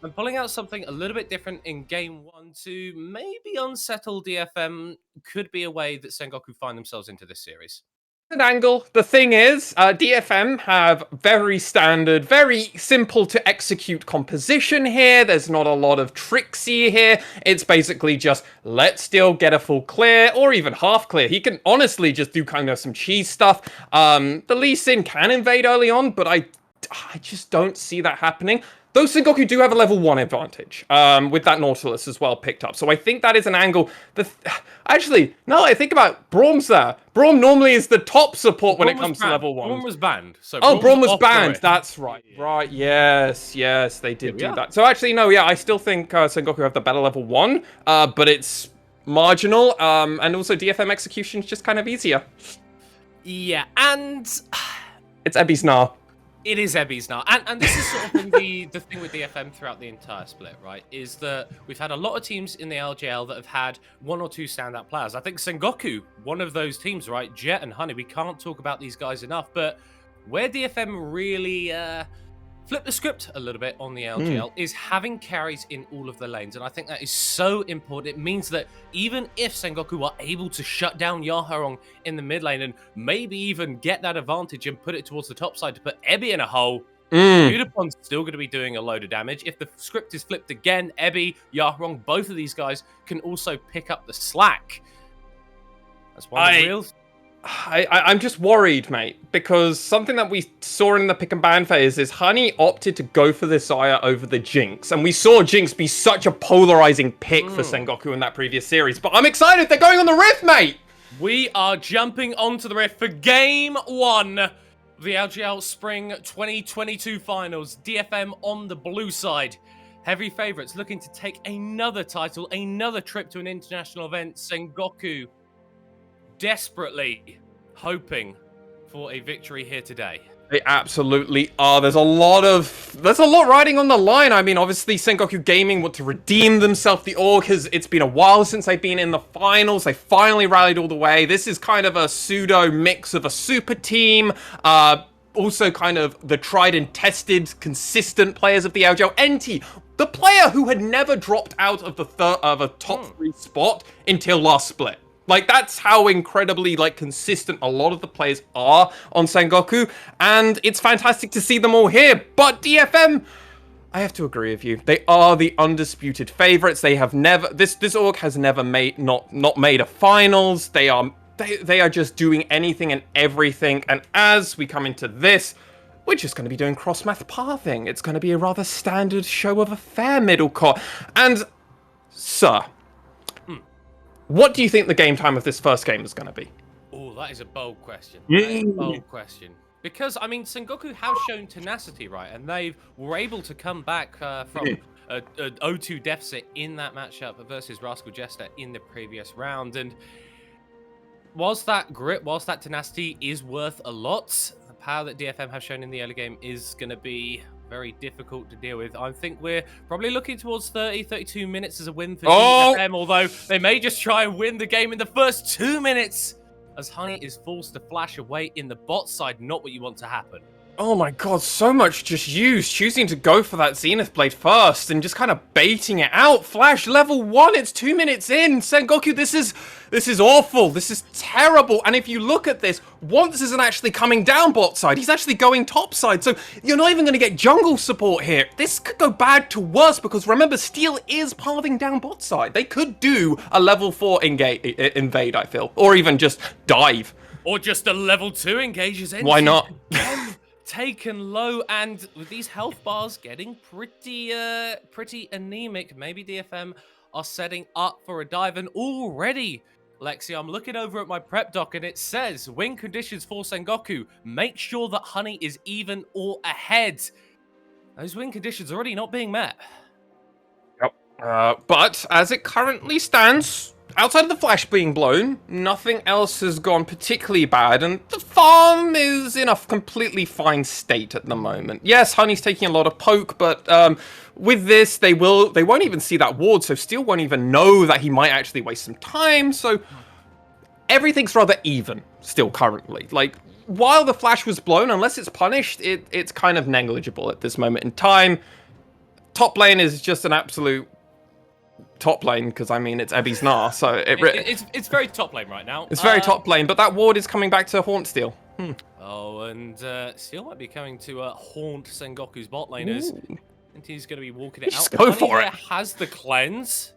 And pulling out something a little bit different in Game 1 to maybe unsettle DFM could be a way that Sengoku find themselves into this series. An angle. The thing is, DFM have very standard, very simple to execute composition here. There's not a lot of tricksy here. It's basically just, let's still get a full clear, or even half clear. He can honestly just do kind of some cheese stuff. The Lee Sin can invade early on, but I just don't see that happening. Though Sengoku do have a level 1 advantage, with that Nautilus as well picked up. So I think that is an angle. Actually, now that I think about it, Braum's there. Braum normally is the top support when it comes to level 1. Braum was banned. So Braum was banned. That's right. Right, yes, they did do that. So actually, no, yeah, I still think Sengoku have the better level 1, but it's marginal, and also DFM execution is just kind of easier. Yeah, and... It's Ebby's Gnar. It is Ebby's now. And this is sort of been the thing with DFM throughout the entire split, right? Is that we've had a lot of teams in the LJL that have had 1 or 2 standout players. I think Sengoku, one of those teams, right? Jet and Honey, we can't talk about these guys enough, but where DFM really flip the script a little bit on the LJL is having carries in all of the lanes. And I think that is so important. It means that even if Sengoku are able to shut down Yaharong in the mid lane and maybe even get that advantage and put it towards the top side to put Ebby in a hole, Udapon's still going to be doing a load of damage. If the script is flipped again, Ebby, Yaharong, both of these guys can also pick up the slack. That's one of the real... I'm just worried, mate, because something that we saw in the pick and ban phase is Honey opted to go for the Xayah over the Jinx, and we saw Jinx be such a polarizing pick for Sengoku in that previous series. But I'm excited, they're going on the Rift, mate! We are jumping onto the Rift for Game 1 of the LJL Spring 2022 Finals. DFM on the blue side. Heavy favourites looking to take another title, another trip to an international event. Sengoku desperately hoping for a victory here today. They absolutely are. There's a lot riding on the line. I mean, obviously, Sengoku Gaming want to redeem themselves. The org it's been a while since they've been in the finals. They finally rallied all the way. This is kind of a pseudo mix of a super team. Also kind of the tried and tested, consistent players of the LJL. NT, the player who had never dropped out of a top 3 spot until last split. Like, that's how incredibly, like, consistent a lot of the players are on Sengoku, and it's fantastic to see them all here. But DFM, I have to agree with you. They are the undisputed favorites. They have never, this org has never made, not made a finals. They are just doing anything and everything. And as we come into this, we're just going to be doing cross-math pathing. It's going to be a rather standard show of a fair middle court. And, sir, what do you think the game time of this first game is going to be? Oh, that is a bold question. That is a bold question. Because, I mean, Sengoku have shown tenacity, right? And they were able to come back from a 0-2 deficit in that matchup versus Rascal Jester in the previous round. And whilst that grit, whilst that tenacity is worth a lot, the power that DFM have shown in the early game is going to be very difficult to deal with. I think we're probably looking towards 32 minutes as a win for DFM, although they may just try and win the game in the first 2 minutes, as Honey is forced to flash away in the bot side, not what you want to happen. Oh my god, so much just used, choosing to go for that Zenith Blade first and just kind of baiting it out. Flash level 1, it's 2 minutes in. Sengoku, this is awful. This is terrible. And if you look at this, Once isn't actually coming down bot side. He's actually going top side. So you're not even going to get jungle support here. This could go bad to worse because remember, Steel is pathing down bot side. They could do a level 4 invade, I feel. Or even just dive. Or just a level 2 engages. Why not? Taken low, and with these health bars getting pretty anemic, maybe DFM are setting up for a dive. And already, Lexi, I'm looking over at my prep doc and it says win conditions for Sengoku. Make sure that Honey is even or ahead. Those win conditions are already not being met. Yep. But as it currently stands, outside of the flash being blown, nothing else has gone particularly bad, and the farm is in a completely fine state at the moment. Yes, Honey's taking a lot of poke, but with this, they won't even see that ward, so Steel won't even know that he might actually waste some time, so everything's rather even still currently. Like, while the flash was blown, unless it's punished, it's kind of negligible at this moment in time. Top lane is just an absolute top lane, because I mean it's Ebby's Nar, so it's very top lane right now. It's very top lane, but that ward is coming back to haunt Steel. Oh, and Steel might be coming to haunt Sengoku's bot laners, and he's going to be walking it out. Just go for it. Has the cleanse.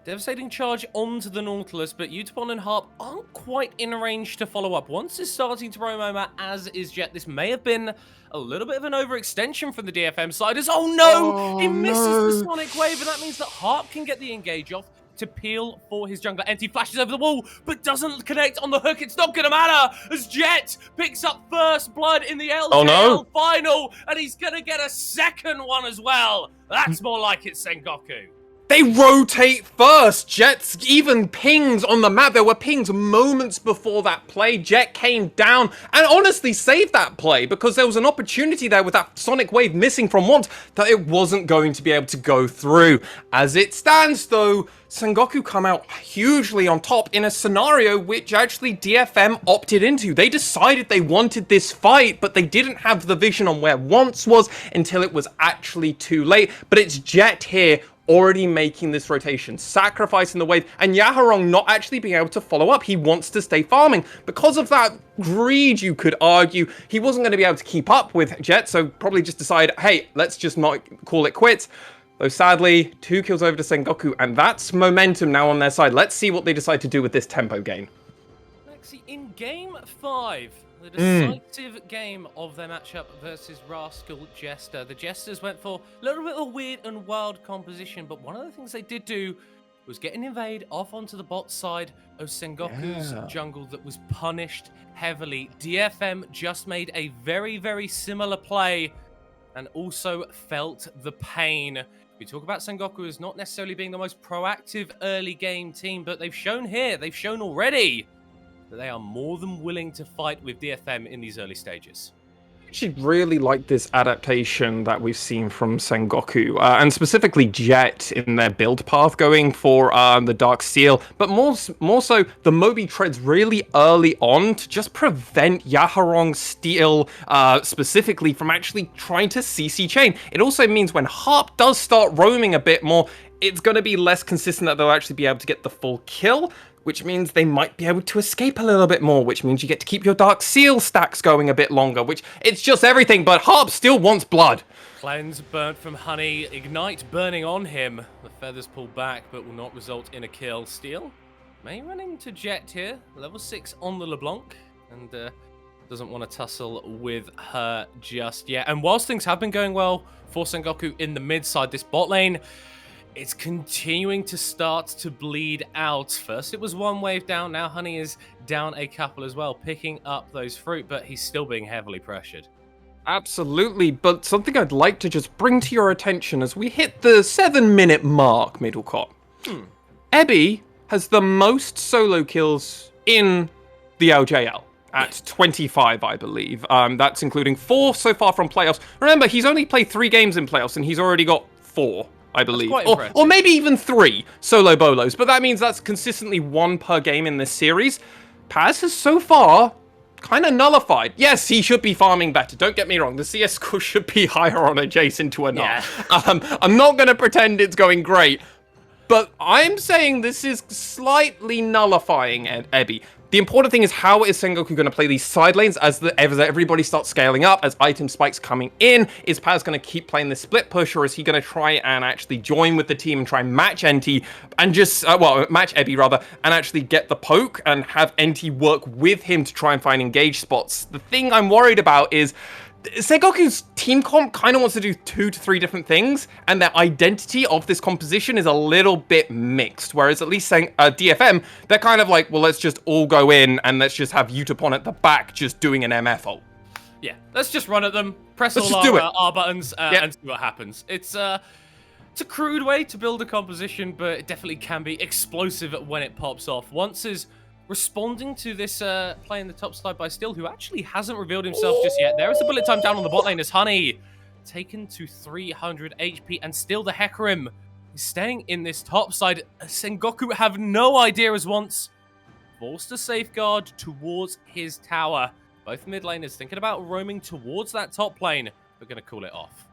Devastating charge onto the Nautilus, but Utapon and Harp aren't quite in range to follow up. Once is starting to roam over, as is Jet. This may have been a little bit of an overextension from the DFM side. Oh no! He misses the Sonic Wave, and that means that Harp can get the engage off to peel for his jungler. NT flashes over the wall, but doesn't connect on the hook. It's not going to matter, as Jet picks up first blood in the LJL final, and he's going to get a second one as well. That's more like it, Sengoku. They rotate first. Jet's even pings on the map. There were pings moments before that play. Jet came down and honestly saved that play because there was an opportunity there with that Sonic Wave missing from once that it wasn't going to be able to go through. As it stands though, Sengoku come out hugely on top in a scenario which actually DFM opted into. They decided they wanted this fight, but they didn't have the vision on where Once was until it was actually too late. But it's Jet here already making this rotation, sacrificing the wave, and Yaharong not actually being able to follow up. He wants to stay farming. Because of that greed, you could argue, he wasn't going to be able to keep up with Jet, so probably just decide, hey, let's just not call it quits. Though sadly, 2 kills over to Sengoku, and that's momentum now on their side. Let's see what they decide to do with this tempo gain. Lexi, in game 5, the decisive game of their matchup versus Rascal Jester. The Jesters went for a little bit of a weird and wild composition, but one of the things they did do was get an invade off onto the bot side of Sengoku's jungle that was punished heavily. DFM just made a very, very similar play and also felt the pain. We talk about Sengoku as not necessarily being the most proactive early game team, but they've shown here, they've shown already that they are more than willing to fight with DFM in these early stages. actually really like this adaptation that we've seen from Sengoku, and specifically Jet in their build path going for the Dark Steel, but more so the Moby treads really early on to just prevent Yaharong's Steel specifically from actually trying to CC chain. It also means when Harp does start roaming a bit more, it's going to be less consistent that they'll actually be able to get the full kill, which means they might be able to escape a little bit more, which means you get to keep your Dark Seal stacks going a bit longer, which it's just everything, but Harp still wants blood. Cleanse burnt from Honey, Ignite burning on him. The feathers pull back, but will not result in a kill. Steel may run into Jet here, level 6 on the LeBlanc, and doesn't want to tussle with her just yet. And whilst things have been going well for Sengoku in the mid side, this bot lane, it's continuing to start to bleed out. First it was one wave down, now Honey is down a couple as well, picking up those fruit, but he's still being heavily pressured. Absolutely, but something I'd like to just bring to your attention as we hit the 7-minute mark, Middlecott. Ebby has the most solo kills in the LJL. At 25, I believe. That's including 4 so far from playoffs. Remember, he's only played 3 games in playoffs, and he's already got 4. I believe. Or maybe even 3 solo bolos, but that means that's consistently 1 per game in this series. Paz has so far kind of nullified. Yes, he should be farming better. Don't get me wrong. The CS score should be higher on a Jason to a Nut. I'm not going to pretend it's going great, but I'm saying this is slightly nullifying Ebby. The important thing is, how is Sengoku going to play these side lanes as everybody starts scaling up, as item spikes coming in? Is Paz going to keep playing this split push, or is he going to try and actually join with the team and try and match NT and just, match Ebby rather, and actually get the poke and have NT work with him to try and find engage spots? The thing I'm worried about is Sengoku's team comp kind of wants to do 2 to 3 different things, and their identity of this composition is a little bit mixed, whereas at least saying DFM, they're kind of like, well, let's just all go in and let's just have Utapon at the back just doing an MF ult. Yeah, let's just run at them, press all our buttons, and see what happens. It's a crude way to build a composition, but it definitely can be explosive when it pops off. Once is responding to this play in the top side by Steel, who actually hasn't revealed himself just yet. There is a bullet time down on the bot lane as Honey taken to 300 HP, and still the Hecarim is staying in this top side. Sengoku have no idea as once forced a safeguard towards his tower. Both mid laners thinking about roaming towards that top lane, but going to call it off.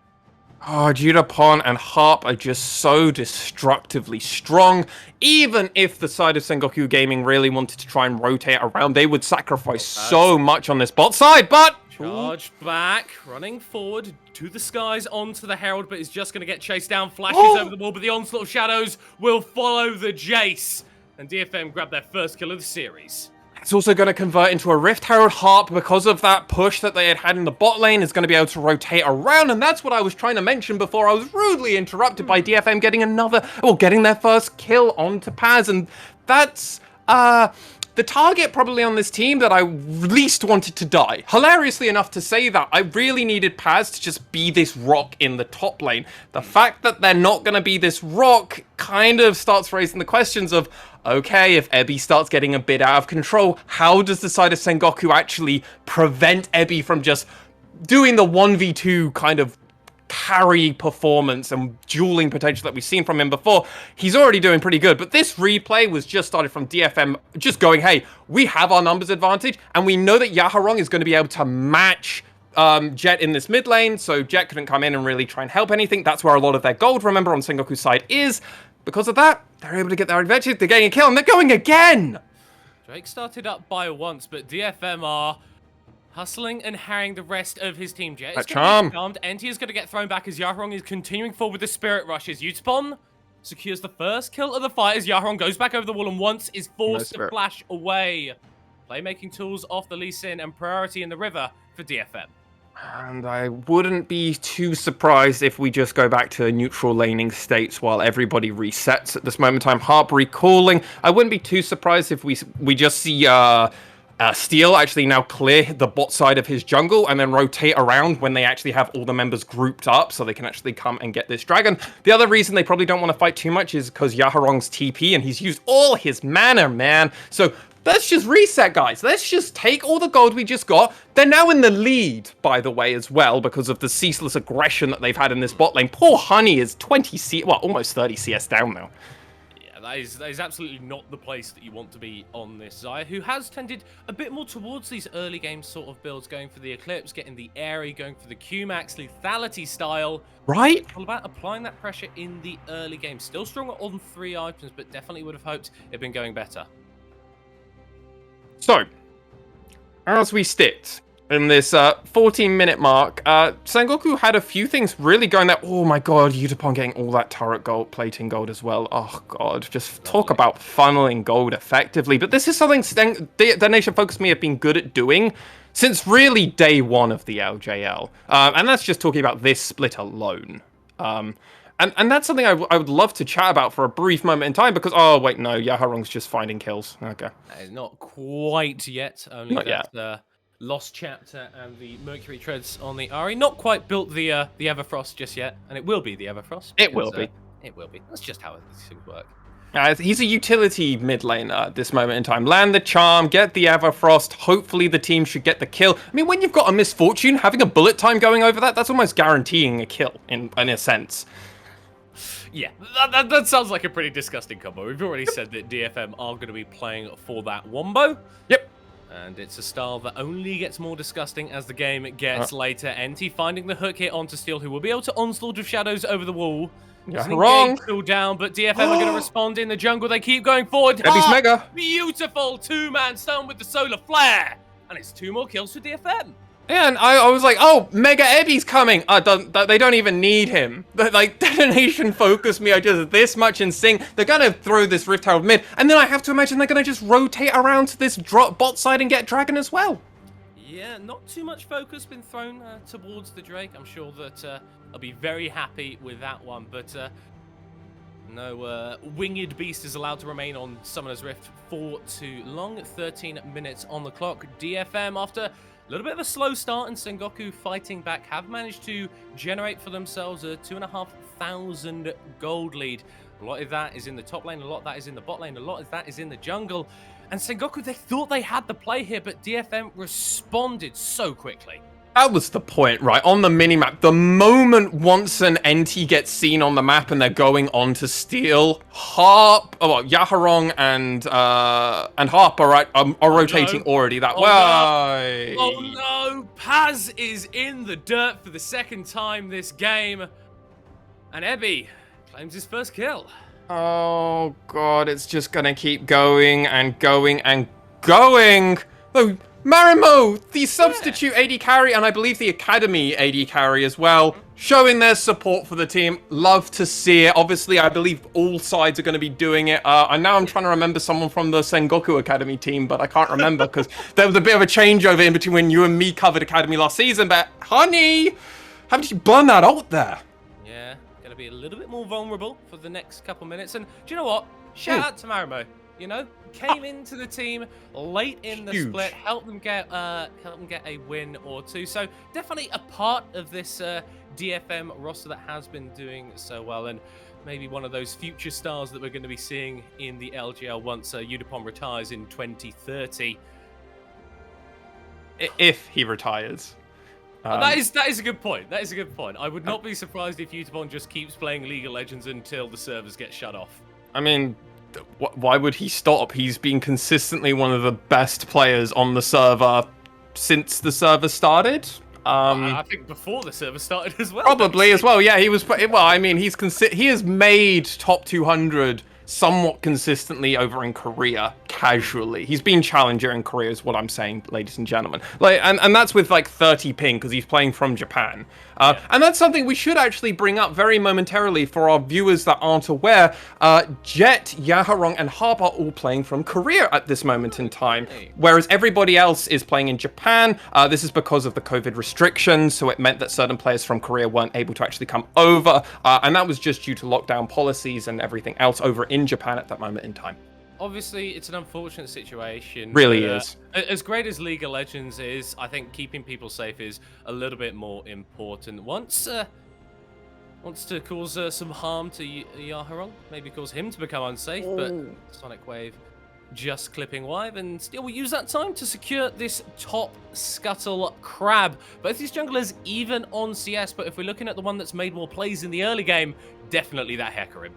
Oh, Jutapon and Harp are just so destructively strong. Even if the side of Sengoku Gaming really wanted to try and rotate around, they would sacrifice so much on this bot side, but... Charged back, running forward to the skies onto the Herald, but is just going to get chased down. Flashes over the wall, but the Onslaught of Shadows will follow the Jace. And DFM grab their first kill of the series. It's also going to convert into a Rift Herald. Harp, because of that push that they had in the bot lane, is going to be able to rotate around, and that's what I was trying to mention before I was rudely interrupted by DFM getting their first kill onto Paz, and that's the target probably on this team that I least wanted to die. Hilariously enough to say that, I really needed Paz to just be this rock in the top lane. The fact that they're not going to be this rock kind of starts raising the questions of, okay, if Ebby starts getting a bit out of control, how does the side of Sengoku actually prevent Ebby from just doing the 1v2 kind of carry performance and dueling potential that we've seen from him before? He's already doing pretty good, but this replay was just started from DFM just going, hey, we have our numbers advantage, and we know that Yaharong is going to be able to match Jet in this mid lane, so Jet couldn't come in and really try and help anything. That's where a lot of their gold, remember, on Sengoku's side is. Because of that, they're able to get their advantage, they're getting a kill, and they're going again! Drake started up by once, but DFM are hustling and harrying the rest of his team. Jet is going to be charmed. NT is going to get thrown back as Yaharong is continuing forward with the Spirit Rushes. Utapon secures the first kill of the fight as Yaharong goes back over the wall and once is forced to flash away. Playmaking tools off the Lee Sin and priority in the river for DFM. And I wouldn't be too surprised if we just go back to neutral laning states while everybody resets at this moment in time. Harp recalling. I wouldn't be too surprised if we just see Steel actually now clear the bot side of his jungle and then rotate around when they actually have all the members grouped up so they can actually come and get this dragon. The other reason they probably don't want to fight too much is because Yaharong's TP and he's used all his mana, man. So let's just reset, guys. Let's just take all the gold we just got. They're now in the lead, by the way, as well, because of the ceaseless aggression that they've had in this bot lane. Poor Honey is 20 CS, well, almost 30 CS down now. That is absolutely not the place that you want to be on this Xayah, who has tended a bit more towards these early game sort of builds, going for the Eclipse, getting the Airy, going for the Q-Max, lethality style. Right? It's all about applying that pressure in the early game. Still strong on 3 items, but definitely would have hoped it had been going better. So, as we sit in this 14-minute mark, Sengoku had a few things really going there. Oh my god, Yutapon getting all that turret gold, plating gold as well. Oh god, just talk about funneling gold effectively. But this is something DetonatioN FocusMe have been good at doing since really day one of the LJL. And that's just talking about this split alone. And that's something I would love to chat about for a brief moment in time, because, oh, wait, no, Yaharong's just finding kills. Okay. Not quite yet. Only Not that yet. Lost Chapter and the Mercury Treads on the Ari. Not quite built the Everfrost just yet, and it will be the Everfrost. It will be. It will be. That's just how these things work. He's a utility mid laner at this moment in time. Land the charm, get the Everfrost. Hopefully the team should get the kill. I mean, when you've got a misfortune, having a bullet time going over that's almost guaranteeing a kill in a sense. Yeah, that sounds like a pretty disgusting combo. We've already said that DFM are going to be playing for that wombo. Yep. And it's a style that only gets more disgusting as the game gets later. NT finding the hook here onto Steel, who will be able to onslaught of shadows over the wall. Yeah, wrong. Still down, but DFM are going to respond in the jungle. They keep going forward. Ebi's mega. Beautiful 2-man stun with the solar flare. And it's 2 more kills for DFM. Yeah, and I was like, oh, Mega Ebi's coming. They don't even need him. Like, DetonatioN FocusMe are just this much in sync. They're going to throw this Rift Herald mid, and then I have to imagine they're going to just rotate around to this drop bot side and get Dragon as well. Yeah, not too much focus been thrown towards the Drake. I'm sure that I'll be very happy with that one, but no Winged Beast is allowed to remain on Summoner's Rift for too long. 13 minutes on the clock. DFM, after a little bit of a slow start and Sengoku fighting back, have managed to generate for themselves a 2,500 gold lead. A lot of that is in the top lane, a lot of that is in the bot lane, a lot of that is in the jungle. And Sengoku, they thought they had the play here, but DFM responded so quickly. That was the point, right? On the minimap, the moment once an NT gets seen on the map and they're going on to steal, Yaharong and Harp are rotating already that way. Oh no! Paz is in the dirt for the second time this game. And Ebi claims his first kill. Oh god, it's just gonna keep going and going and going. Oh, Marimo, the substitute AD carry, and I believe the Academy AD carry as well, showing their support for the team. Love to see it. Obviously, I believe all sides are going to be doing it. And now I'm trying to remember someone from the Sengoku Academy team, but I can't remember because there was a bit of a changeover in between when you and me covered Academy last season. But, honey, how did you burn that out there? Yeah, going to be a little bit more vulnerable for the next couple minutes. And do you know what? Shout out to Marimo. You know, came into the team late in the split, helped them get a win or two. So definitely a part of this DFM roster that has been doing so well, and maybe one of those future stars that we're going to be seeing in the LJL once Yutapon retires in 2030. If he retires. That is a good point. That is a good point. I would not be surprised if Yutapon just keeps playing League of Legends until the servers get shut off. I mean, why would he stop? He's been consistently one of the best players on the server since the server started. I think before the server started as well. Probably as well. Yeah, he was. Well, I mean, he has made top 200 somewhat consistently over in Korea, casually. He's been challenger in Korea is what I'm saying, ladies and gentlemen. Like, and that's with like 30 ping because he's playing from Japan. And that's something we should actually bring up very momentarily for our viewers that aren't aware. Jet, Yaharong, and Harp are all playing from Korea at this moment in time, whereas everybody else is playing in Japan. This is because of the COVID restrictions, so it meant that certain players from Korea weren't able to actually come over, and that was just due to lockdown policies and everything else over in Japan at that moment in time. Obviously, it's an unfortunate situation. Really is. As great as League of Legends is, I think keeping people safe is a little bit more important. Wants to cause some harm to Yaharong, maybe cause him to become unsafe, but Sonic Wave just clipping wide, and Steel will use that time to secure this top scuttle crab. Both these junglers even on CS, but if we're looking at the one that's made more plays in the early game, definitely that Hecarim.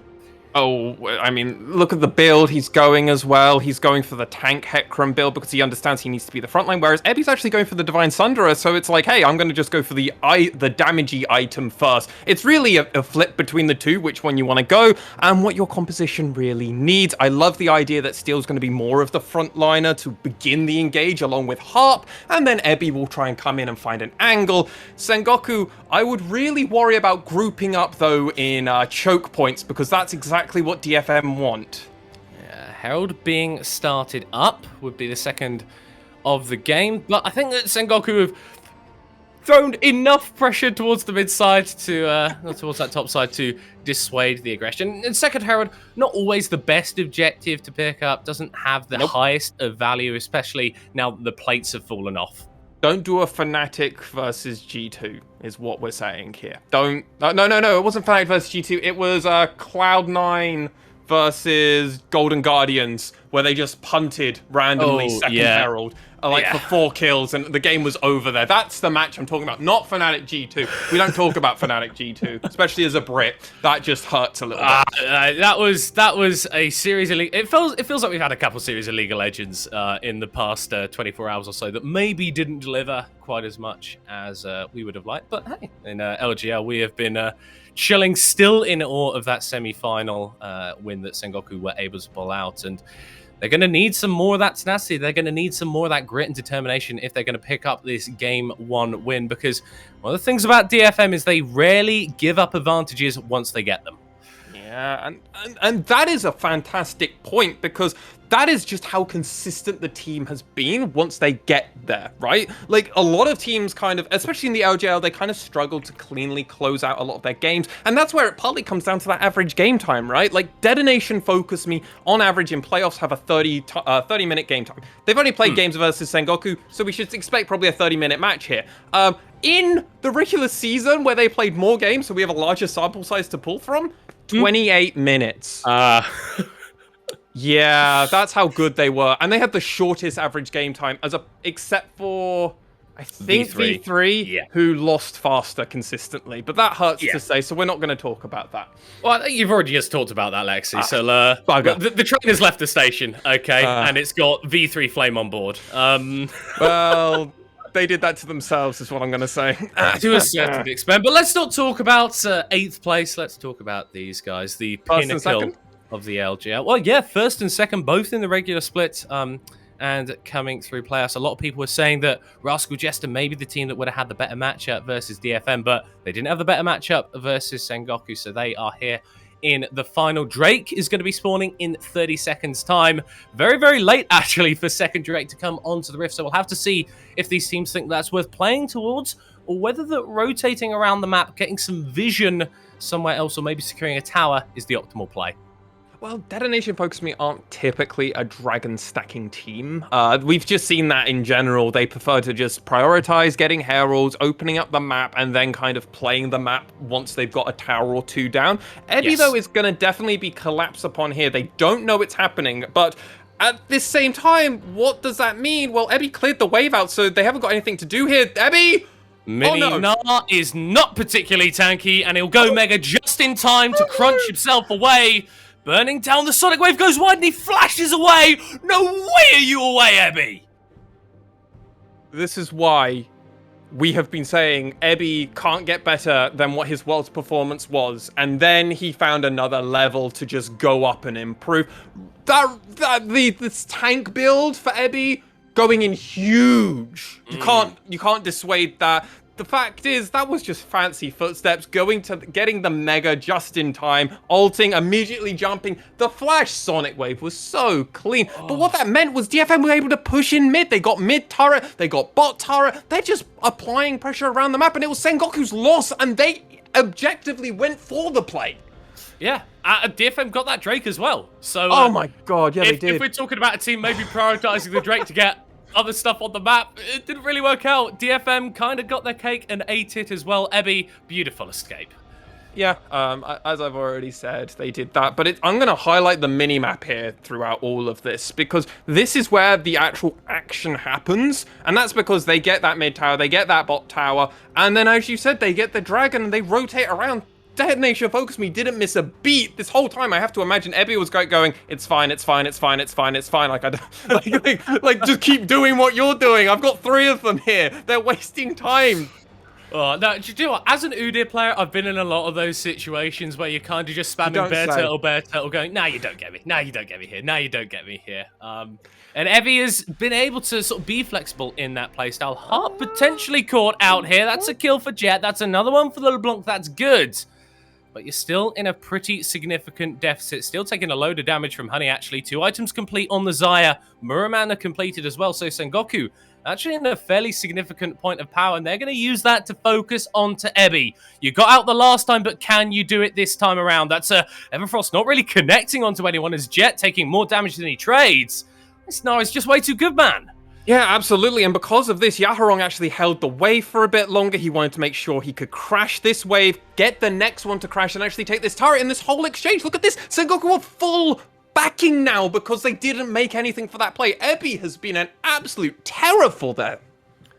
Oh, I mean, look at the build he's going as well. He's going for the tank Hecarim build because he understands he needs to be the front line, whereas Ebby's actually going for the Divine Sunderer, so it's like, hey, I'm going to just go for the damagey item first. It's really a flip between the two, which one you want to go, and what your composition really needs. I love the idea that Steel's going to be more of the frontliner to begin the engage along with Harp, and then Ebby will try and come in and find an angle. Sengoku, I would really worry about grouping up, though, in choke points, because that's exactly what DFM want. Yeah, Herald being started up would be the second of the game, but I think that Sengoku have thrown enough pressure towards the mid side to, towards that top side to dissuade the aggression. And second Herald, not always the best objective to pick up, doesn't have the highest of value, especially now that the plates have fallen off. Don't do a Fnatic versus G2, is what we're saying here. Don't... No, it wasn't Fnatic versus G2. It was Cloud9 versus Golden Guardians, where they just punted randomly second Herald, for 4 kills, and the game was over there. That's the match I'm talking about, not Fnatic G2. We don't talk about Fnatic G2, especially as a Brit. That just hurts a little bit. That was a series of... It feels like we've had a couple series of League of Legends in the past 24 hours or so that maybe didn't deliver quite as much as we would have liked. But hey, in LJL, we have been chilling, still in awe of that semi-final win that Sengoku were able to pull out. And they're going to need some more of that tenacity. They're going to need some more of that grit and determination if they're going to pick up this Game 1 win. Because one of the things about DFM is they rarely give up advantages once they get them. Yeah, and that is a fantastic point, because that is just how consistent the team has been once they get there, right? Like, a lot of teams kind of, especially in the LJL, they kind of struggle to cleanly close out a lot of their games, and that's where it partly comes down to that average game time, right? Like, Detonation FocusMe, on average in playoffs, have a 30-minute game time. They've only played games versus Sengoku, so we should expect probably a 30-minute match here. In the regular season, where they played more games, so we have a larger sample size to pull from, 28 minutes. Yeah, that's how good they were. And they had the shortest average game time, except for, I think, V3 who lost faster consistently. But that hurts to say, so we're not going to talk about that. Well, I think you've already just talked about that, Lexi. So the train has left the station, okay? And it's got V3 Flame on board. Well... They did that to themselves, is what I'm going to say. To a certain extent. But let's not talk about 8th place. Let's talk about these guys, the pinnacle of the LJL. Well, yeah, first and second, both in the regular split and coming through playoffs. A lot of people were saying that Rascal Jester may be the team that would have had the better matchup versus DFM, but they didn't have the better matchup versus Sengoku, so they are here in the final. Drake is going to be spawning in 30 seconds time. Very, very late, actually, for second Drake to come onto the Rift. So we'll have to see if these teams think that's worth playing towards, or whether that rotating around the map, getting some vision somewhere else, or maybe securing a tower is the optimal play. Well, DetonatioN FocusMe aren't typically a dragon stacking team. We've just seen that in general. They prefer to just prioritize getting heralds, opening up the map, and then kind of playing the map once they've got a tower or two down. Eddie, though, is going to definitely be collapsed upon here. They don't know it's happening, but at this same time, what does that mean? Well, Ebby cleared the wave out, so they haven't got anything to do here. Ebby! Mini-Na is not particularly tanky, and he'll go Mega just in time to crunch himself away. Burning down, the Sonic Wave goes wide and he flashes away! No way are you away, Ebby! This is why we have been saying Ebby can't get better than what his Worlds performance was, and then he found another level to just go up and improve. This tank build for Ebby going in huge. You can't dissuade that. The fact is, that was just fancy footsteps, getting the Mega just in time, ulting, immediately jumping. The flash Sonic Wave was so clean. But what that meant was DFM were able to push in mid. They got mid turret, they got bot turret. They're just applying pressure around the map, and it was Sengoku's loss, and they objectively went for the play. Yeah, DFM got that Drake as well. So, oh my god, yeah, they did. If we're talking about a team maybe prioritizing the Drake to get other stuff on the map, it didn't really work out. DFM kind of got their cake and ate it as well. Ebby, beautiful escape. Yeah, as I've already said, they did that. But I'm going to highlight the mini-map here throughout all of this, because this is where the actual action happens. And that's because they get that mid tower, they get that bot tower, and then, as you said, they get the dragon and they rotate around. DetonatioN FocusMe didn't miss a beat this whole time. I have to imagine Ebby was going, it's fine, it's fine, it's fine, it's fine, it's fine. Like, I don't, like, just keep doing what you're doing. I've got 3 of them here. They're wasting time. Oh, no, do you know what? As an Udyr player, I've been in a lot of those situations where you're kind of just spamming bear turtle, going, nah, you don't get me. Nah, you don't get me here. Nah, you don't get me here. And Evie has been able to sort of be flexible in that playstyle. Hart potentially caught out here. That's a kill for Jet. That's another one for the LeBlanc. That's good. But you're still in a pretty significant deficit. Still taking a load of damage from Honey, actually. 2 items complete on the Xayah. Muramana completed as well. So Sengoku actually in a fairly significant point of power, and they're going to use that to focus onto Ebby. You got out the last time, but can you do it this time around? That's Everfrost not really connecting onto anyone, as Jet taking more damage than he trades. This Gnar is just way too good, man. Yeah, absolutely, and because of this, Yaharong actually held the wave for a bit longer. He wanted to make sure he could crash this wave, get the next one to crash, and actually take this turret in this whole exchange. Look at this! Sengoku are full backing now because they didn't make anything for that play. Ebby has been an absolute terror for them.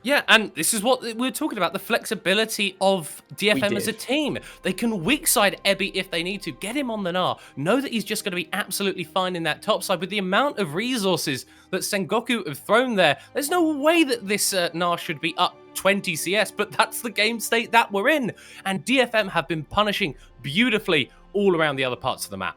Yeah, and this is what we're talking about, the flexibility of DFM as a team. They can weak side Ebby if they need to, get him on the Gnar, know that he's just going to be absolutely fine in that top side. With the amount of resources that Sengoku have thrown there, there's no way that this Gnar should be up 20 CS, but that's the game state that we're in. And DFM have been punishing beautifully all around the other parts of the map.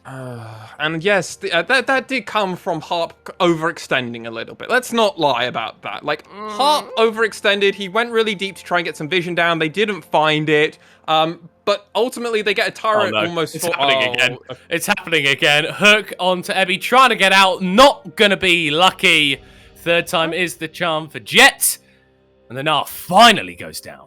And yes, that did come from Harp overextending a little bit. Let's not lie about that. Like, Harp overextended. He went really deep to try and get some vision down. They didn't find it. But ultimately, they get a turret almost... It's happening again. It's happening again. Hook onto Ebby, trying to get out. Not going to be lucky. Third time is the charm for Jet. And the Gnar finally goes down.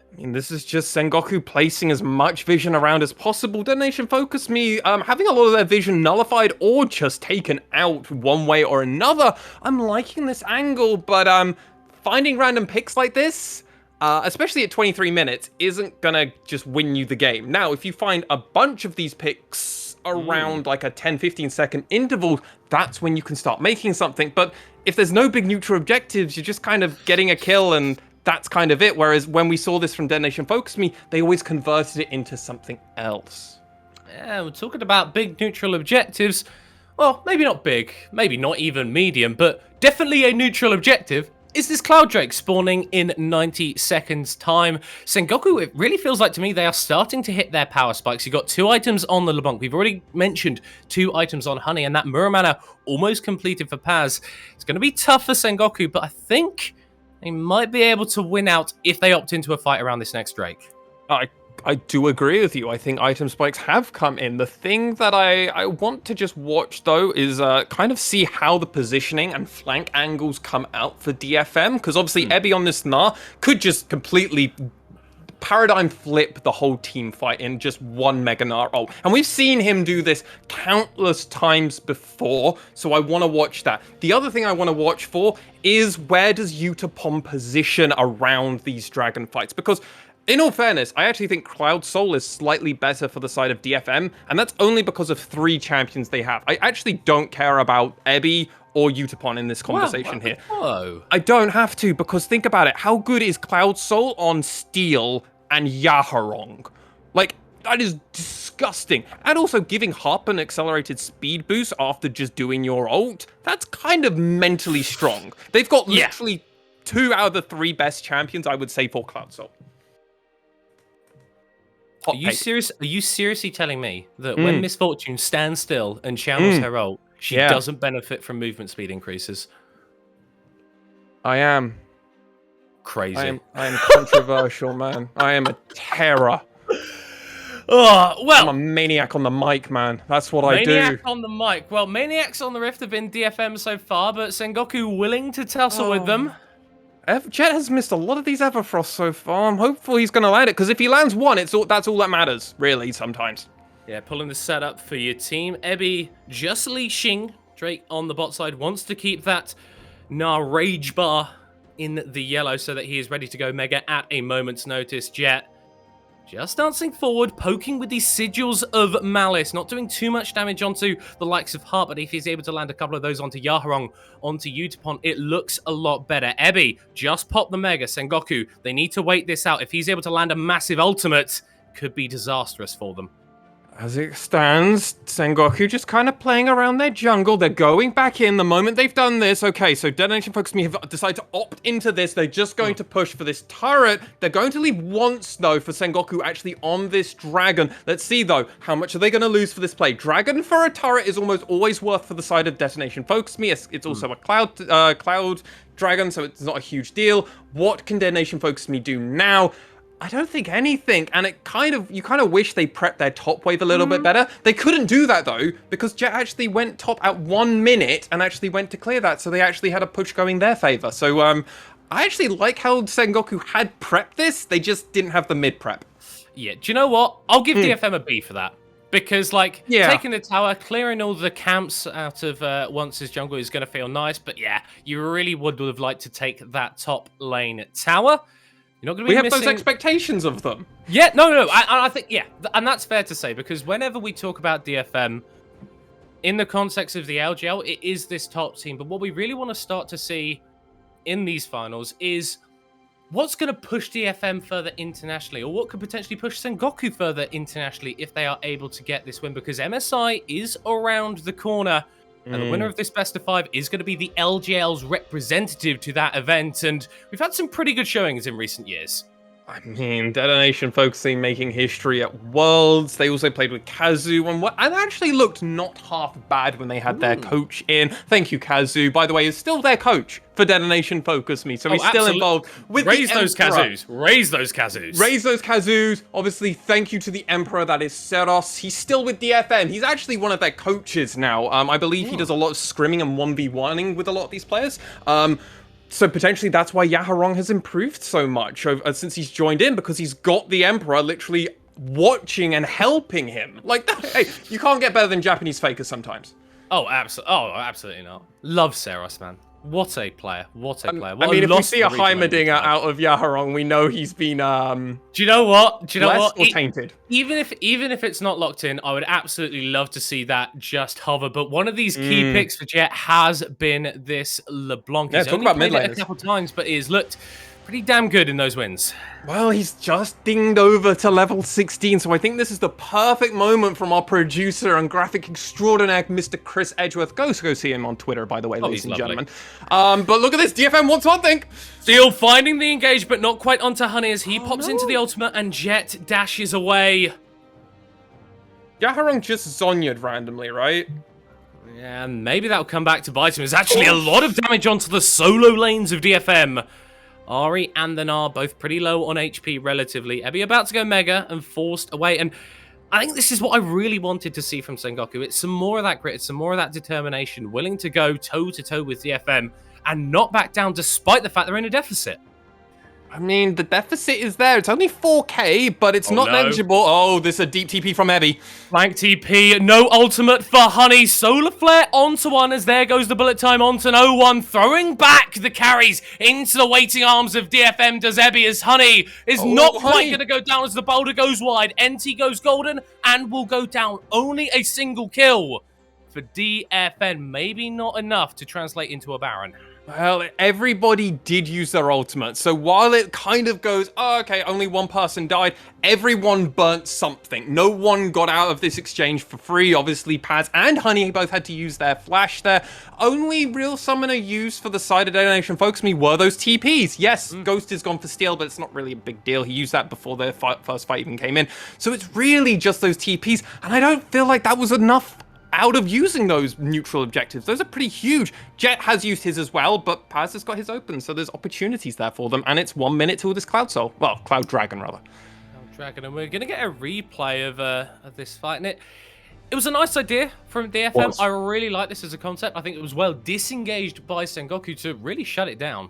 I mean, this is just Sengoku placing as much vision around as possible. DetonatioN FocusMe having a lot of their vision nullified or just taken out one way or another. I'm liking this angle, but finding random picks like this, especially at 23 minutes, isn't gonna just win you the game. Now, if you find a bunch of these picks around like a 10-15 second interval, that's when you can start making something. But if there's no big neutral objectives, you're just kind of getting a kill and that's kind of it. Whereas when we saw this from DetonatioN FocusMe, they always converted it into something else. Yeah, we're talking about big neutral objectives. Well, maybe not big, maybe not even medium, but definitely a neutral objective is this Cloud Drake spawning in 90 seconds time. Sengoku, it really feels like to me they are starting to hit their power spikes. You've got 2 items on the LeBlanc. We've already mentioned 2 items on Honey, and that Muramana almost completed for Paz. It's going to be tough for Sengoku, but I think they might be able to win out if they opt into a fight around this next Drake. I do agree with you. I think item spikes have come in. The thing that I want to just watch, though, is kind of see how the positioning and flank angles come out for DFM. Because obviously, Ebby on this Gnar could just completely paradigm flip the whole team fight in just one Mega Gnar ult. And we've seen him do this countless times before, so I want to watch that. The other thing I want to watch for is where does Utapom position around these dragon fights? Because in all fairness, I actually think Cloud Soul is slightly better for the side of DFM, and that's only because of 3 champions they have. I actually don't care about Ebby or Utapon in this conversation here. Oh. I don't have to, because think about it. How good is Cloud Soul on Steel and Yaharong? Like, that is disgusting. And also giving Harp an accelerated speed boost after just doing your ult, that's kind of mentally strong. They've got literally 2 out of the 3 best champions, I would say, for Cloud Soul. Are you serious? Are you seriously telling me that when Miss Fortune stands still and channels her ult, she doesn't benefit from movement speed increases? I am. Crazy. I am controversial, man. I am a terror. Oh, well. I'm a maniac on the mic, man. That's what I do. Maniac on the mic. Well, maniacs on the Rift have been DFM so far, but Sengoku willing to tussle with them. Jet has missed a lot of these Everfrost so far. I'm hopeful he's going to land it, because if he lands one, that's all that matters, really, sometimes. Yeah, pulling the setup for your team. Ebby just leashing. Drake on the bot side wants to keep that Gnar rage bar in the yellow so that he is ready to go mega at a moment's notice. Jet Just dancing forward, poking with these sigils of malice, not doing too much damage onto the likes of Heart, but if he's able to land a couple of those onto Yaharong, onto Utapon, it looks a lot better. Ebi just popped the Mega. Sengoku, they need to wait this out. If he's able to land a massive ultimate, could be disastrous for them. As it stands, Sengoku just kind of playing around their jungle. They're going back in the moment they've done this. Okay, so DetonatioN FocusMe have decided to opt into this. They're just going to push for this turret. They're going to leave once, though, for Sengoku actually on this dragon. Let's see, though, how much are they going to lose for this play? Dragon for a turret is almost always worth for the side of DetonatioN FocusMe. It's also a cloud dragon, so it's not a huge deal. What can DetonatioN FocusMe do now? I don't think anything, and you kind of wish they prepped their top wave a little bit better. They couldn't do that, though, because Jet actually went top at 1 minute and actually went to clear that, so they actually had a push go in their favor. So, I actually like how Sengoku had prepped this, they just didn't have the mid-prep. Yeah, do you know what? I'll give DFM a B for that. Because, taking the tower, clearing all the camps out of Once's jungle is going to feel nice, but yeah, you really would have liked to take that top lane tower. You're not going to be We have missing... those expectations of them. Yeah, no. I think, yeah, and that's fair to say, because whenever we talk about DFM, in the context of the LJL, it is this top team. But what we really want to start to see in these finals is what's going to push DFM further internationally, or what could potentially push Sengoku further internationally if they are able to get this win, because MSI is around the corner. And the winner of this best of 5 is going to be the LJL's representative to that event. And we've had some pretty good showings in recent years. I mean, DetonatioN focusing making history at Worlds. They also played with Kazu and actually looked not half bad when they had their coach in. Thank you, Kazu. By the way, is still their coach for DetonatioN FocusMe, so he's still involved with Raise the those Kazus. Raise those Kazus. Raise those Kazus. Obviously, thank you to the Emperor, that is Seros. He's still with DFM. He's actually one of their coaches now. I believe he does a lot of scrimming and 1v1ing with a lot of these players. So potentially that's why Yaharong has improved so much since he's joined in, because he's got the Emperor literally watching and helping him. Like, hey, you can't get better than Japanese fakers sometimes. Oh, absolutely not. Love Seros, man. What a player. What a player. What I mean, if we see a Heimerdinger out of Yaharong, we know he's been Do you know what? Or tainted. Even if it's not locked in, I would absolutely love to see that just hover. But one of these key picks for Jet has been this LeBlanc. Yeah, He's talk only about played mid it a couple times, but he's looked pretty damn good in those wins. Well, he's just dinged over to level 16, so I think this is the perfect moment from our producer and graphic extraordinaire, Mr. Chris Edgeworth. Go see him on Twitter, by the way, ladies and gentlemen. But look at this, DFM wants something. Still finding the engage, but not quite onto Honey as he pops into the ultimate and Jet dashes away. Yaharong just Zonya'd randomly, right? Yeah, maybe that'll come back to bite him. There's actually a lot of damage onto the solo lanes of DFM. Ari and the Gnar both pretty low on HP relatively. Ebi about to go Mega and forced away. And I think this is what I really wanted to see from Sengoku. It's some more of that grit, it's some more of that determination, willing to go toe-to-toe with DFM and not back down despite the fact they're in a deficit. I mean, the deficit is there. It's only 4k, but it's not negligible. Oh, this is a deep TP from Ebi. Flank TP, no ultimate for Honey. Solar Flare onto one as there goes the bullet time onto no one. Throwing back the carries into the waiting arms of DFM does Ebi as Honey is not quite going to go down as the boulder goes wide. NT goes golden and will go down. Only a single kill for DFN. Maybe not enough to translate into a Baron. Well, everybody did use their ultimate, so while it kind of goes, oh, okay, only one person died, everyone burnt something. No one got out of this exchange for free. Obviously, Paz and Honey both had to use their flash there. Only real summoner used for the side of DetonatioN FocusMe were those TPs. Yes, Ghost is gone for steal, but it's not really a big deal. He used that before the first fight even came in. So it's really just those TPs, and I don't feel like that was enough out of using those neutral objectives. Those are pretty huge. Jet has used his as well, but Paz has got his open, so there's opportunities there for them, and it's 1 minute till this Cloud Soul. Well, Cloud Dragon, rather. Cloud Dragon, and we're going to get a replay of this fight, and it was a nice idea from DFM. I really like this as a concept. I think it was well disengaged by Sengoku to really shut it down.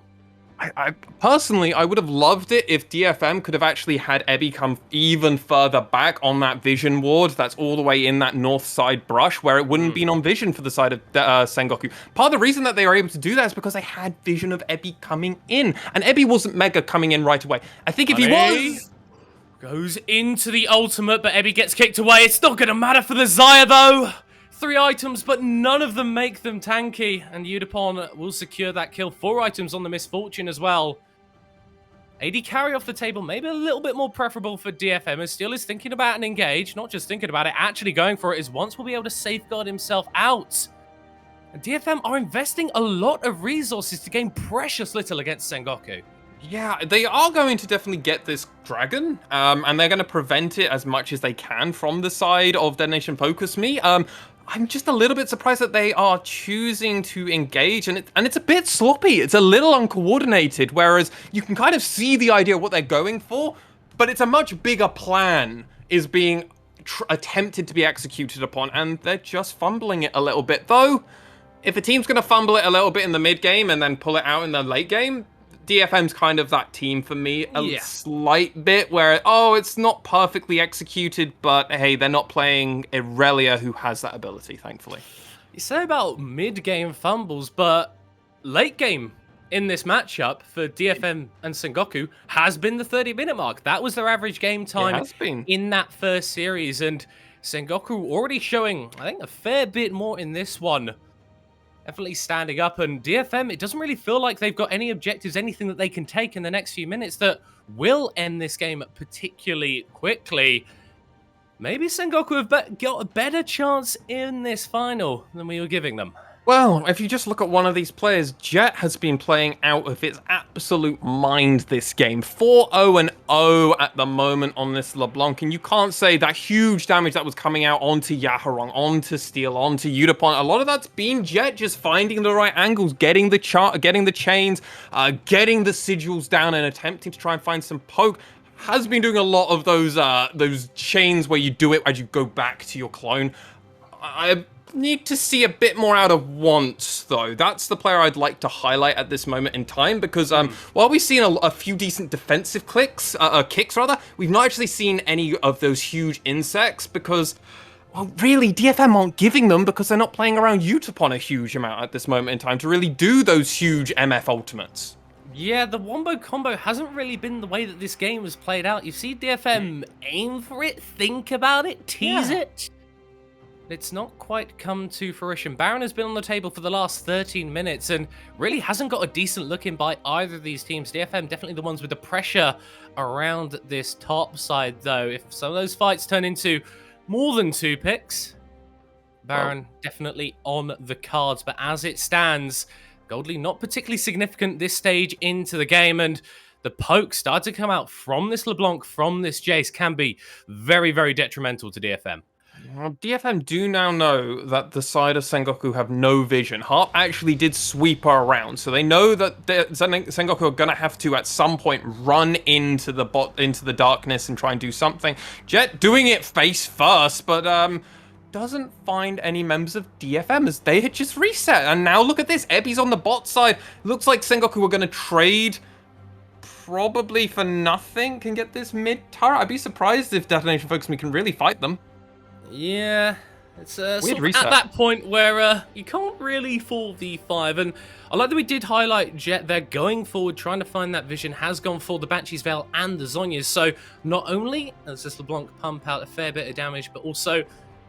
I personally, I would have loved it if DFM could have actually had Ebi come even further back on that vision ward that's all the way in that north side brush where it wouldn't have been on vision for the side of Sengoku. Part of the reason that they were able to do that is because they had vision of Ebi coming in, and Ebi wasn't Mega coming in right away. I think if he was... Goes into the ultimate, but Ebby gets kicked away. It's not going to matter for the Xayah, though. 3 items, but none of them make them tanky. And Udapon will secure that kill. 4 items on the Misfortune as well. AD carry off the table, maybe a little bit more preferable for DFM, as Steel is thinking about an engage. Not just thinking about it, actually going for it, as once will be able to safeguard himself out. And DFM are investing a lot of resources to gain precious little against Sengoku. Yeah, they are going to definitely get this dragon, and they're going to prevent it as much as they can from the side of DetonatioN FocusMe. I'm just a little bit surprised that they are choosing to engage, and it's a bit sloppy. It's a little uncoordinated, whereas you can kind of see the idea of what they're going for, but it's a much bigger plan is being attempted to be executed upon, and they're just fumbling it a little bit. Though, if a team's going to fumble it a little bit in the mid game and then pull it out in the late game, DFM's kind of that team for me, a slight bit where, oh, it's not perfectly executed, but hey, they're not playing Irelia, who has that ability, thankfully. You say about mid-game fumbles, but late game in this matchup for DFM and Sengoku has been the 30-minute mark. That was their average game time in that first series, and Sengoku already showing, I think, a fair bit more in this one. Definitely standing up, and DFM, it doesn't really feel like they've got any objectives, anything that they can take in the next few minutes that will end this game particularly quickly. Maybe Sengoku have got a better chance in this final than we were giving them. Well, if you just look at one of these players, Jet has been playing out of its absolute mind this game. 4-0-0 at the moment on this LeBlanc, and you can't say that huge damage that was coming out onto Yaharong, onto Steel, onto Udapon. A lot of that's been Jet just finding the right angles, getting the chains, getting the sigils down and attempting to try and find some poke. Has been doing a lot of those chains where you do it as you go back to your clone. I need to see a bit more out of Once, though. That's the player I'd like to highlight at this moment in time, because while we've seen a few decent defensive kicks, we've not actually seen any of those huge insects, because, well, really, DFM aren't giving them because they're not playing around Utapon a huge amount at this moment in time to really do those huge MF ultimates. Yeah, the wombo combo hasn't really been the way that this game was played out. You see DFM aim for it, think about it, tease it. It's not quite come to fruition. Baron has been on the table for the last 13 minutes and really hasn't got a decent look in by either of these teams. DFM definitely the ones with the pressure around this top side, though. If some of those fights turn into more than 2 picks, Baron definitely on the cards. But as it stands, Goldly not particularly significant this stage into the game, and the poke started to come out from this LeBlanc, from this Jace, can be very, very detrimental to DFM. Well, DFM do now know that the side of Sengoku have no vision. Harp actually did sweep her around, so they know that Sengoku are going to have to, at some point, run into the darkness and try and do something. Jet doing it face first, but doesn't find any members of DFM as they had just reset. And now look at this, Ebby's on the bot side. Looks like Sengoku were going to trade probably for nothing, can get this mid turret. I'd be surprised if DetonatioN FocusMe can really fight them. Yeah, it's sort of at that point where you can't really fall D5, and I like that we did highlight Jet there going forward, trying to find that vision, has gone for the Banshee's Veil and the Zhonya's, so not only does this LeBlanc pump out a fair bit of damage, but also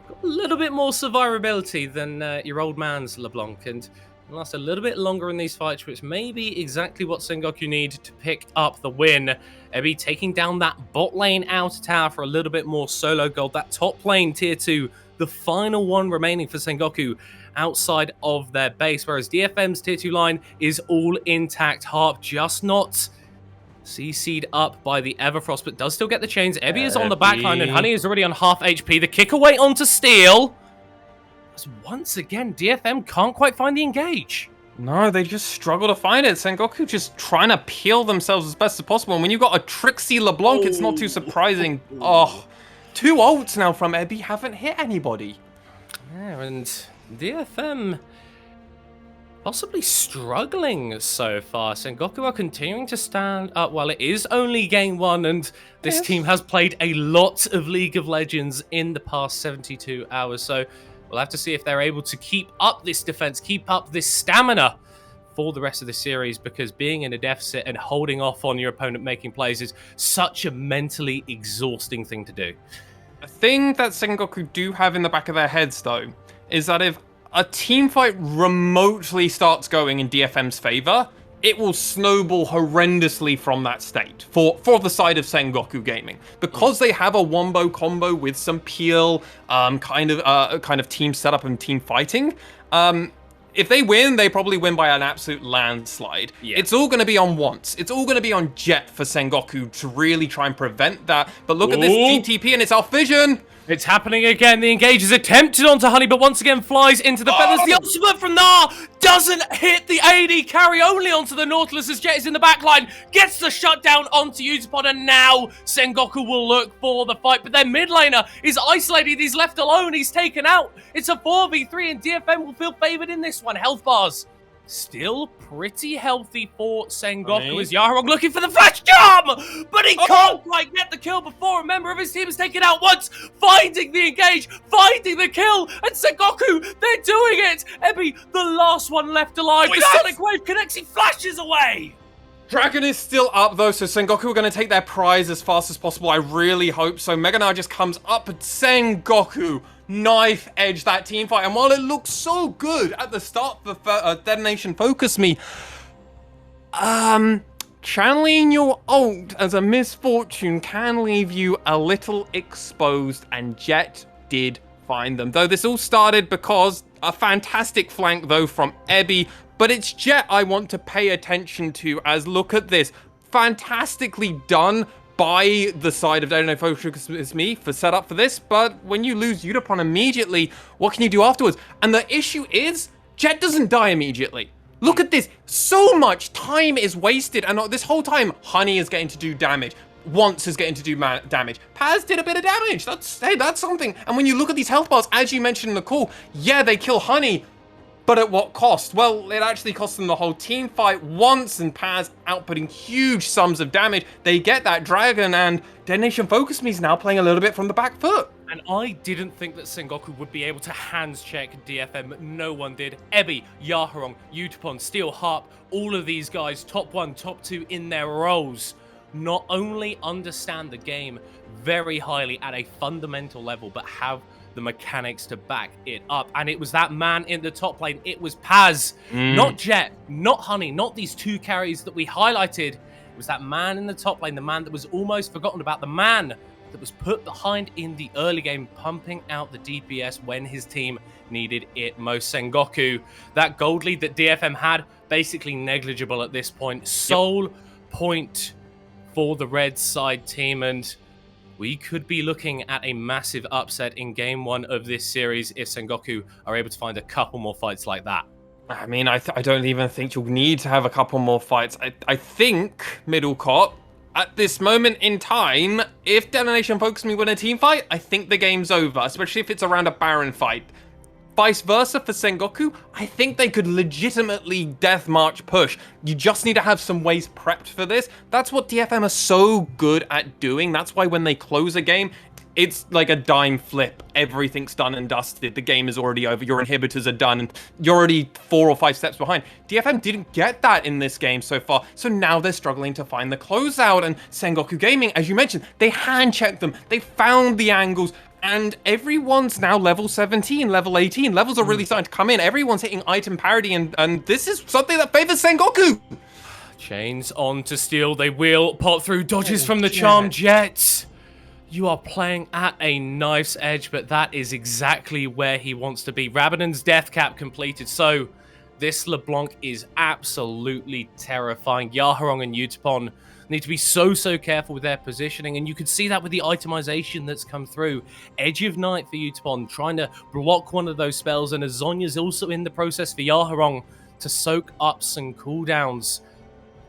got a little bit more survivability than your old man's LeBlanc, and last a little bit longer in these fights, which may be exactly what Sengoku need to pick up the win. Ebby taking down that bot lane outer tower for a little bit more solo gold. That top lane tier 2, the final one remaining for Sengoku outside of their base, whereas DFM's tier 2 line is all intact. Harp just not CC'd up by the Everfrost, but does still get the chains. Ebby is on the backline, and Honey is already on half HP. The kick away onto Steel. Once again, DFM can't quite find the engage. No, they just struggle to find it. Sengoku just trying to peel themselves as best as possible. And when you've got a tricksy LeBlanc, it's not too surprising. Oh, 2 ults now from Ebby haven't hit anybody. Yeah, and DFM possibly struggling so far. Sengoku are continuing to stand up while it is only game 1, and this team has played a lot of League of Legends in the past 72 hours. So we'll have to see if they're able to keep up this defense, keep up this stamina for the rest of the series, because being in a deficit and holding off on your opponent making plays is such a mentally exhausting thing to do. A thing that Sengoku do have in the back of their heads, though, is that if a team fight remotely starts going in DFM's favor, it will snowball horrendously from that state for the side of Sengoku Gaming, because they have a wombo combo with some peel, kind of team setup and team fighting. If they win, they probably win by an absolute landslide. Yeah. It's all going to be on once. It's all going to be on Jet for Sengoku to really try and prevent that. But look at this DTP and it's off vision. It's happening again. The engage is attempted onto Honey, but once again flies into the feathers. The ultimate from Nar doesn't hit the AD carry, only onto the Nautilus as Jet is in the backline. Gets the shutdown onto Utapod, and now Sengoku will look for the fight. But their mid laner is isolated. He's left alone. He's taken out. It's a 4v3, and DFM will feel favored in this one. Health bars still pretty healthy for Sengoku as Yarong looking for the flash jump, but he can't quite get the kill before a member of his team is taken out once, finding the engage, finding the kill, and Sengoku, they're doing it! Ebby, the last one left alive, the Sonic Wave connects, he flashes away! Dragon is still up though, so Sengoku are going to take their prize as fast as possible. I really hope so. Mega Knight just comes up, but Sengoku knife edge that team fight. And while it looks so good at the start of Detonation FocusMe, channeling your ult as a misfortune can leave you a little exposed, and Jet did find them. Though this all started because a fantastic flank though from Ebby, but it's Jet I want to pay attention to, as look at this. Fantastically done by the side of DetonatioN FocusMe for setup for this, but when you lose Utapon immediately, what can you do afterwards? And the issue is, Jet doesn't die immediately. Look at this, so much time is wasted, and this whole time, Honey is getting to do damage. Once is getting to do damage. Paz did a bit of damage, that's something. And when you look at these health bars, as you mentioned in the call, yeah, they kill Honey, but at what cost? Well, it actually cost them the whole team fight once, and Paz outputting huge sums of damage. They get that dragon, and DetonatioN FocusMe is now playing a little bit from the back foot. And I didn't think that Sengoku would be able to hands check DFM. No one did. Ebby, Yaharong, Utapon, Steel Harp, all of these guys, top 1, top 2 in their roles, not only understand the game very highly at a fundamental level, but have the mechanics to back it up. And it was that man in the top lane. It was Paz, not Jet, not Honey, not these two carries that we highlighted. It was that man in the top lane, the man that was almost forgotten about, the man that was put behind in the early game, pumping out the DPS when his team needed it most. Sengoku, that gold lead that DFM had, basically negligible at this point. Sole point for the red side team, and we could be looking at a massive upset in game 1 of this series if Sengoku are able to find a couple more fights like that. I mean, I don't even think you'll need to have a couple more fights. I think, Middlecott, at this moment in time, if DetonatioN FocusMe win a team fight, I think the game's over, especially if it's around a Baron fight. Vice versa for Sengoku, I think they could legitimately deathmarch push. You just need to have some ways prepped for this. That's what DFM are so good at doing. That's why when they close a game, it's like a dime flip. Everything's done and dusted. The game is already over. Your inhibitors are done, and you're already 4 or 5 steps behind. DFM didn't get that in this game so far, so now they're struggling to find the closeout. And Sengoku Gaming, as you mentioned, they hand-checked them. They found the angles, and everyone's now level 17, level 18. Levels are really starting to come in. Everyone's hitting item parity, and this is something that favors Sengoku. Chains on to steal. They will pot through. Dodges from the charm Jet. You are playing at a knife's edge, but that is exactly where he wants to be. Rabadon's death cap completed, so this LeBlanc is absolutely terrifying. Yaharong and Utapon need to be so careful with their positioning, and you can see that with the itemization that's come through. Edge of Night for Utapon, trying to block one of those spells, and Azonya's also in the process for Yaharong to soak up some cooldowns.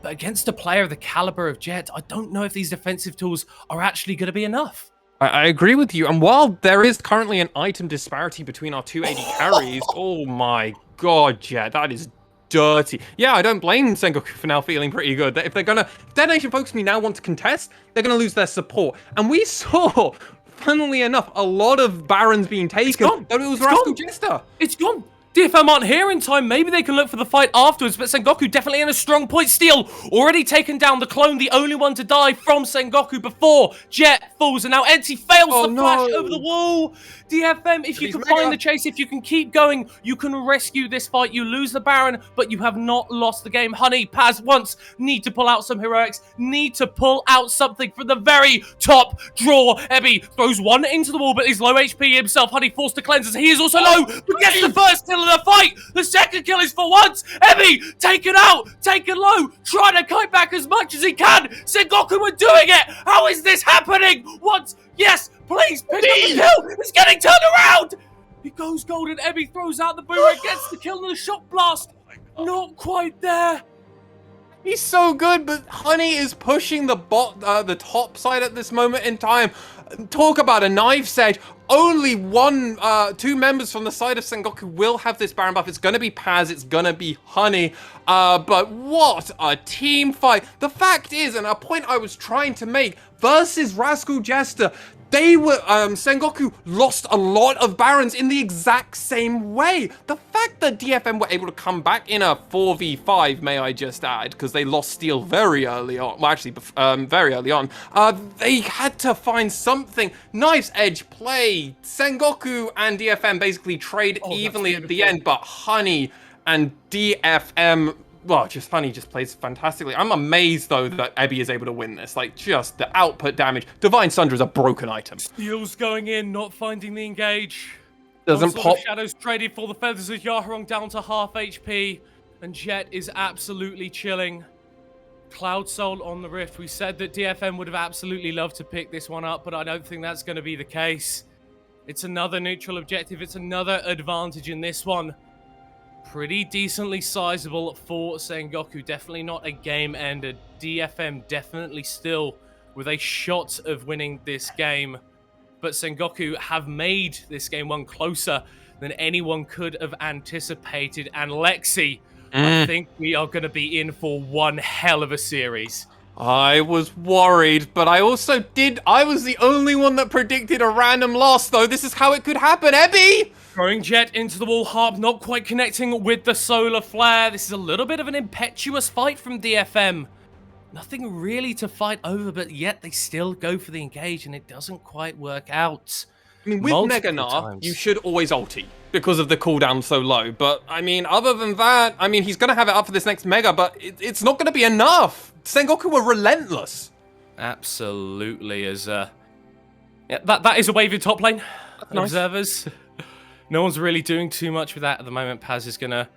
But against a player of the caliber of Jet, I don't know if these defensive tools are actually going to be enough. I agree with you. And while there is currently an item disparity between our two AD carries, oh my god, Jet, that is dirty. Yeah, I don't blame Sengoku for now feeling pretty good. If they're going to... DetonatioN FocusMe now want to contest, they're going to lose their support. And we saw, funnily enough, a lot of Barons being taken. It's gone. It was Rascal Jester. It's gone. DFM aren't here in time. Maybe they can look for the fight afterwards, but Sengoku definitely in a strong point. Steal already taken down the clone, the only one to die from Sengoku before Jet falls, and now Enti fails the flash over the wall. DFM, if you can find the chase, if you can keep going, you can rescue this fight. You lose the Baron, but you have not lost the game. Honey, Paz once need to pull out some heroics, need to pull out something from the very top drawer. Ebby throws one into the wall, but he's low HP himself. Honey forced to cleanse as he is also low, but gets the first kill of the fight. The second kill is for once. Ebby taken out, taken low, trying to kite back as much as he can. Sengoku are doing it. How is this happening? Once, yes, please pick up the kill. It's getting turned around. He goes golden. Ebby throws out the boomerang, gets the kill and the shock blast. Not quite there. He's so good, but Honey is pushing the top side at this moment in time. Talk about a knife's edge. Only two members from the side of Sengoku will have this Baron buff. It's going to be Paz, it's going to be Honey. But what a team fight. The fact is, and a point I was trying to make, versus Rascal Jester, Sengoku lost a lot of Barons in the exact same way. The fact that DFM were able to come back in a 4v5, may I just add, because they lost Steel very early on, well actually, very early on, they had to find something. Knife's edge play. Sengoku and DFM basically trade evenly at the end, but Honey and DFM, well, Honey just plays fantastically. I'm amazed, though, that Ebby is able to win this. Like, just the output damage. Divine Sunder is a broken item. Steel's going in, not finding the engage. Doesn't pop. Shadows traded for the feathers of Yaharong down to half HP. And Jet is absolutely chilling. Cloud Soul on the Rift. We said that DFM would have absolutely loved to pick this one up, but I don't think that's going to be the case. It's another neutral objective. It's another advantage in this one. Pretty decently sizable for Sengoku. Definitely not a game ender. DFM definitely still with a shot of winning this game. But Sengoku have made this game one closer than anyone could have anticipated. And Lexi, I think we are going to be in for one hell of a series. I was worried, but I was the only one that predicted a random loss, though. This is how it could happen. Ebby! Throwing Jet into the wall, Harp not quite connecting with the solar flare. This is a little bit of an impetuous fight from DFM. Nothing really to fight over, but yet they still go for the engage, and it doesn't quite work out. I mean, with Meganar, you should always ulti because of the cooldown so low. But, I mean, other than that, I mean, he's going to have it up for this next Mega, but it's not going to be enough. Sengoku were relentless. Absolutely. Yeah, that is a wave in top lane. Observers. No one's really doing too much with that at the moment. Paz is going to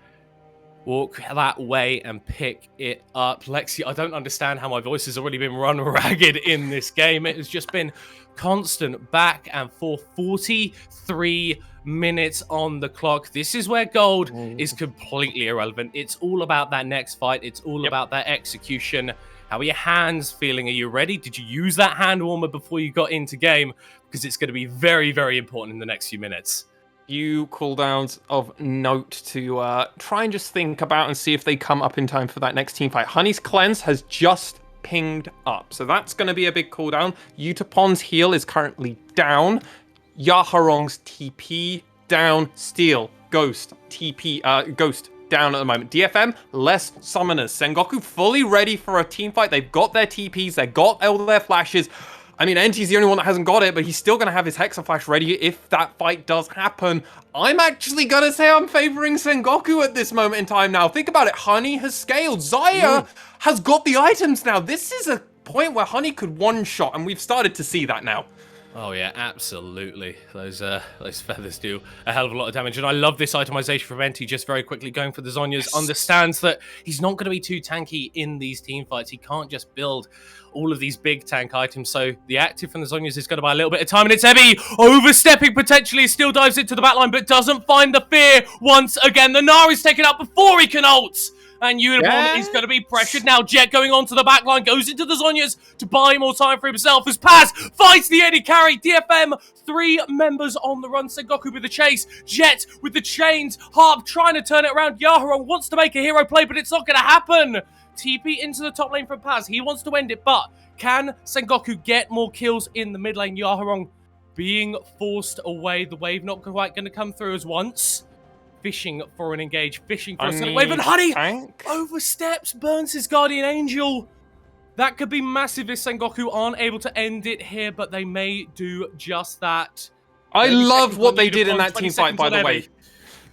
walk that way and pick it up. Lexi, I don't understand how my voice has already been run ragged in this game. It has just been constant back and forth. 43 minutes on the clock. This is where gold is completely irrelevant. It's all about that next fight. It's all about that execution. How are your hands feeling? Are you ready? Did you use that hand warmer before you got into game? Because it's going to be very, very important in the next few minutes. Few cooldowns of note to try and just think about and see if they come up in time for that next team fight. Honey's cleanse has just pinged up, so that's going to be a big cooldown. Yutapon's heal is currently down. Yaharong's TP down. Steel, Ghost, TP, Ghost down at the moment. DFM, less summoners. Sengoku fully ready for a team fight. They've got their TPs, they've got all their flashes. I mean, Enti's the only one that hasn't got it, but he's still going to have his Hexa Flash ready if that fight does happen. I'm actually going to say I'm favoring Sengoku at this moment in time now. Think about it. Honey has scaled. Zaya has got the items now. This is a point where Honey could one-shot, and we've started to see that now. Oh yeah, absolutely. Those feathers do a hell of a lot of damage. And I love this itemization from Enti, just very quickly going for the Zhonya's. Understands that he's not going to be too tanky in these team fights. He can't just build all of these big tank items. So the active from the Zhonya's is going to buy a little bit of time. And it's Ebby overstepping potentially. Still dives into the backline, but doesn't find the fear once again. The Nari's taken out before he can ult. And Unibomb is going to be pressured now. Jet going onto the backline, goes into the Zhonya's to buy more time for himself as Paz fights the Eddie carry. DFM, 3 members on the run. Sengoku with the chase. Jet with the chains. Harp trying to turn it around. Yaharong wants to make a hero play, but it's not going to happen. TP into the top lane from Paz. He wants to end it, but can Sengoku get more kills in the mid lane? Yaharong being forced away. The wave not quite going to come through as once. fishing for an engage, fishing for a sonic wave, and Honey oversteps, burns his Guardian Angel. That could be massive if Sengoku aren't able to end it here, but they may do just that. I love what they did in that team fight, by the way.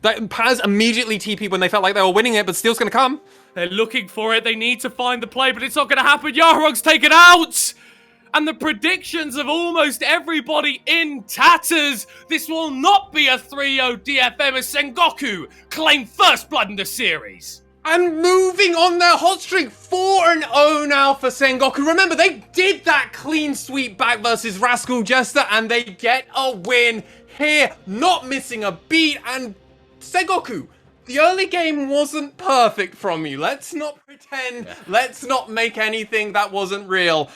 That Paz immediately TP'd when they felt like they were winning it, but Steel's going to come. They're looking for it. They need to find the play, but it's not going to happen. Yarog's taken out. And the predictions of almost everybody in tatters. This will not be a 3-0 DFM as Sengoku claim first blood in the series. And moving on their hot streak, 4-0 now for Sengoku. Remember, they did that clean sweep back versus Rascal Jester, and they get a win here, not missing a beat. And Sengoku, the early game wasn't perfect from you. Let's not pretend, let's not make anything that wasn't real.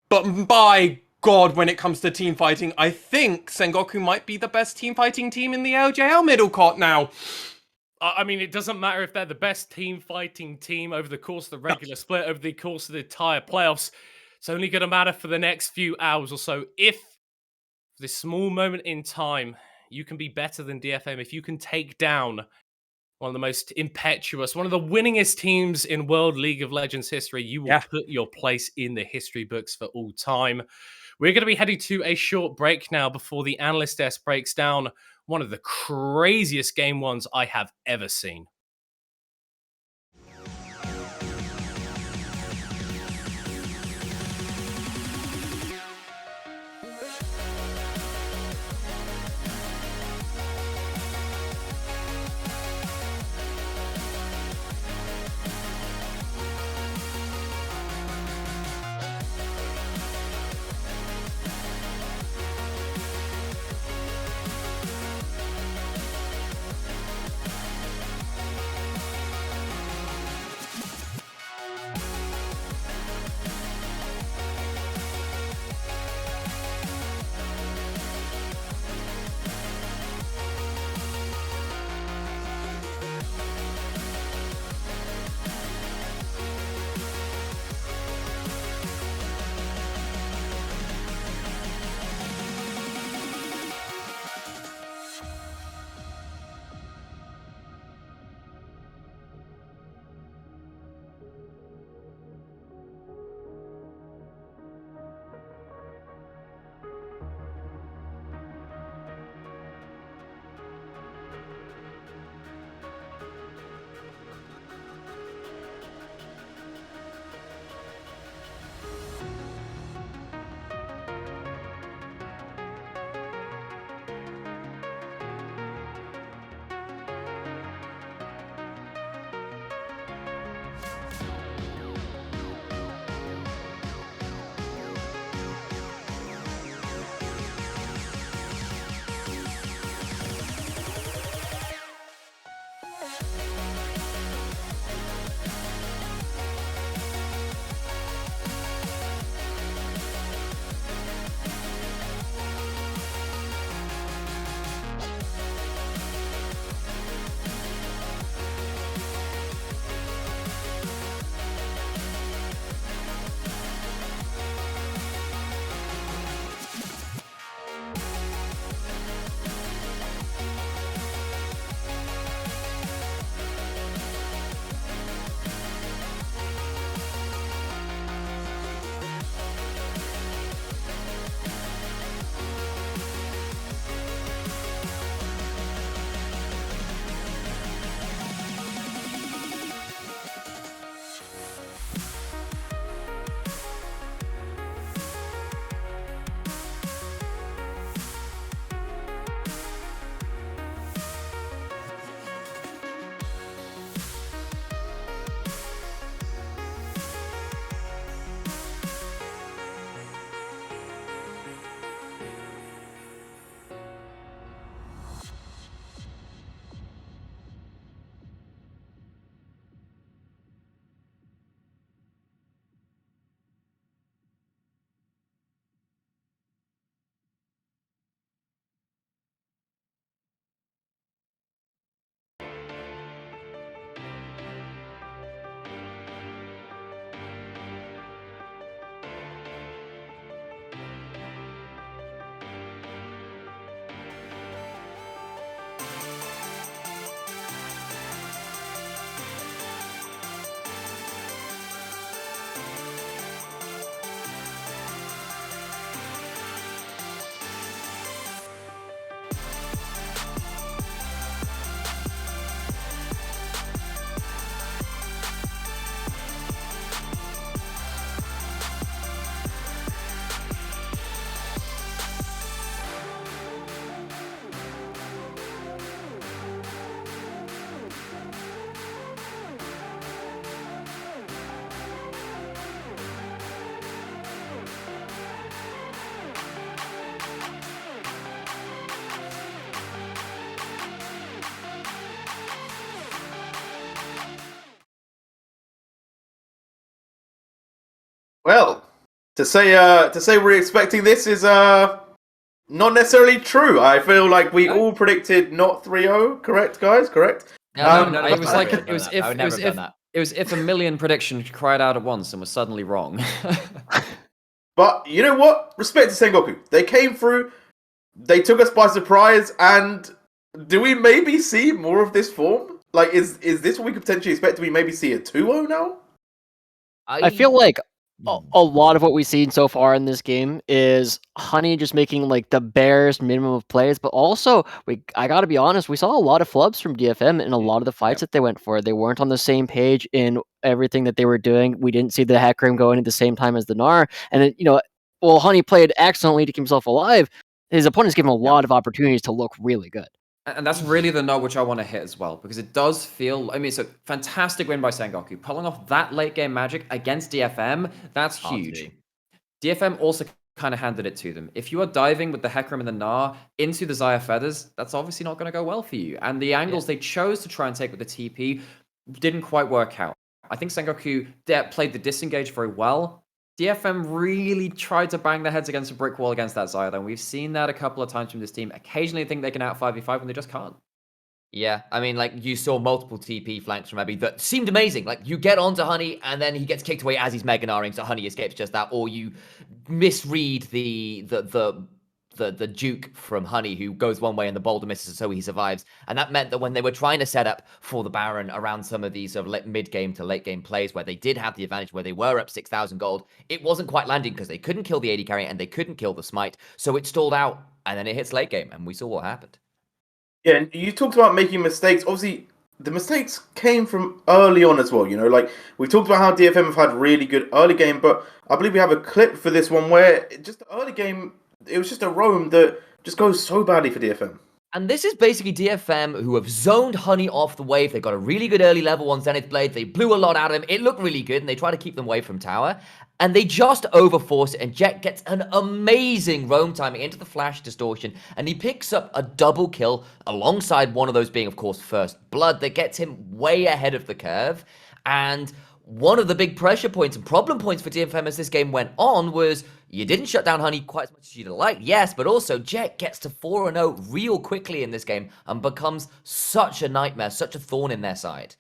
But by God, when it comes to team fighting, I think Sengoku might be the best team fighting team in the LJL middle court now. I mean, it doesn't matter if they're the best team fighting team over the course of the regular split, over the course of the entire playoffs. It's only going to matter for the next few hours or so. If this small moment in time, you can be better than DFM, if you can take down one of the most impetuous, one of the winningest teams in World League of Legends history, you will put your place in the history books for all time. We're going to be heading to a short break now before the Analyst desk breaks down one of the craziest game ones I have ever seen. Well, to say we're expecting this is not necessarily true. I feel like we all predicted not 3-0, correct, guys? Correct? No, It was like I would never have done that. It was if a million predictions cried out at once and was suddenly wrong. But you know what? Respect to Sengoku. They came through, they took us by surprise, and do we maybe see more of this form? Like, is this what we could potentially expect? Do we maybe see a 2-0 now? I feel like a lot of what we've seen so far in this game is Honey just making like the barest minimum of plays, but also I gotta be honest, we saw a lot of flubs from DFM in a lot of the fights that they went for. They weren't on the same page in everything that they were doing. We didn't see the Hecarim going at the same time as the Gnar, and then, while Honey played excellently to keep himself alive, his opponents gave him a lot of opportunities to look really good. And that's really the note which I want to hit as well, because it does feel, it's a fantastic win by Sengoku. Pulling off that late game magic against DFM, that's huge. DFM also kind of handed it to them. If you are diving with the Hecarim and the Gnar into the Xayah Feathers, that's obviously not going to go well for you. And the angles they chose to try and take with the TP didn't quite work out. I think Sengoku played the disengage very well. DFM really tried to bang their heads against a brick wall against that Xayah, and we've seen that a couple of times from this team. Occasionally think they can out 5v5 when they just can't. Yeah, I mean, like, you saw multiple TP flanks from Ebby that seemed amazing. Like, you get onto Honey, and then he gets kicked away as he's Mega Gnaring, so Honey escapes just that, or you misread the Duke from Honey, who goes one way and the boulder misses, so he survives. And that meant that when they were trying to set up for the Baron around some of these sort of mid-game to late-game plays where they did have the advantage, where they were up 6,000 gold, it wasn't quite landing because they couldn't kill the AD carry and they couldn't kill the smite, so it stalled out, and then it hits late game, and we saw what happened. Yeah, and you talked about making mistakes. Obviously, the mistakes came from early on as well. Like we talked about how DFM have had really good early game, but I believe we have a clip for this one where just the early game, it was just a roam that just goes so badly for DFM. And this is basically DFM, who have zoned Honey off the wave. They got a really good early level on Zenith Blade. They blew a lot out of him. It looked really good, and they try to keep them away from tower. And they just overforce it, and Jet gets an amazing roam timing into the flash distortion, and he picks up a double kill alongside one of those being, of course, first blood that gets him way ahead of the curve. And one of the big pressure points and problem points for DFM as this game went on was you didn't shut down Honey quite as much as you'd like, yes, but also Jet gets to 4-0 real quickly in this game and becomes such a nightmare, such a thorn in their side.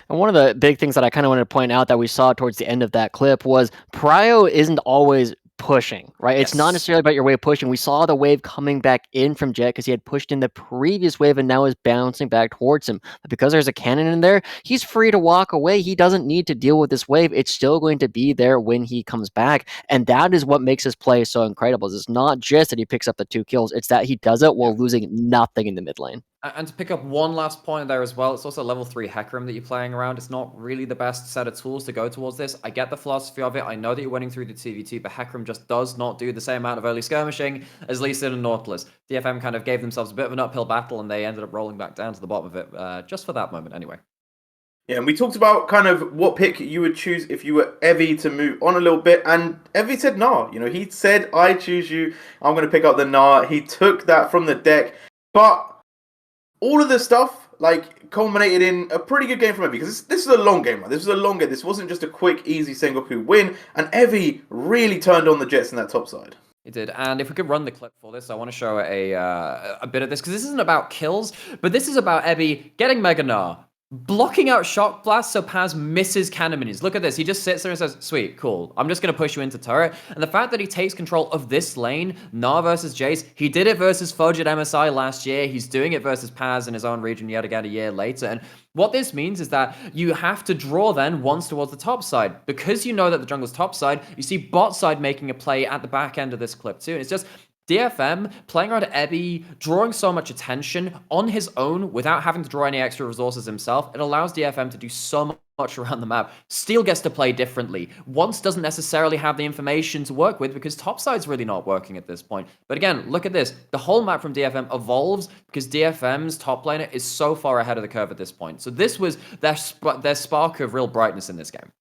And one of the big things that I kind of wanted to point out that we saw towards the end of that clip was Prio isn't always pushing, right? Yes. It's not necessarily about your wave pushing. We saw the wave coming back in from Jet because he had pushed in the previous wave and now is bouncing back towards him. But because there's a cannon in there, he's free to walk away. He doesn't need to deal with this wave. It's still going to be there when he comes back. And that is what makes his play so incredible. It's not just that he picks up the 2 kills. It's that he does it while losing nothing in the mid lane. And to pick up one last point there as well, it's also level 3 Hecarim that you're playing around. It's not really the best set of tools to go towards this. I get the philosophy of it. I know that you're winning through the 2v2, but Hecarim just does not do the same amount of early skirmishing as Lee Sin and Nautilus. DFM kind of gave themselves a bit of an uphill battle, and they ended up rolling back down to the bottom of it, just for that moment anyway. Yeah, and we talked about kind of what pick you would choose if you were Evie to move on a little bit, and Evie said Gnar. He said, I choose you, I'm going to pick up the Gnar. He took that from the deck, but all of this stuff, culminated in a pretty good game from Evie, because this is a long game. This was a long game. This wasn't just a quick, easy Sengoku win, and Evie really turned on the Jets in that top side. It did, and if we could run the clip for this, I want to show a bit of this, because this isn't about kills, but this is about Evie getting Mega Gnar, blocking out Shock Blast so Paz misses cannon minis. Look at this. He just sits there and says, sweet, cool. I'm just going to push you into turret. And the fact that he takes control of this lane, Gnar versus Jace, he did it versus Fudge at MSI last year. He's doing it versus Paz in his own region yet again a year later. And what this means is that you have to draw then once towards the top side. Because you know that the jungle's top side, you see bot side making a play at the back end of this clip too. And it's just DFM playing around Ebby, drawing so much attention on his own without having to draw any extra resources himself. It allows DFM to do so much around the map. Steel gets to play differently. Once doesn't necessarily have the information to work with because topside's really not working at this point. But again, look at this. The whole map from DFM evolves because DFM's top laner is so far ahead of the curve at this point. So this was their spark of real brightness in this game.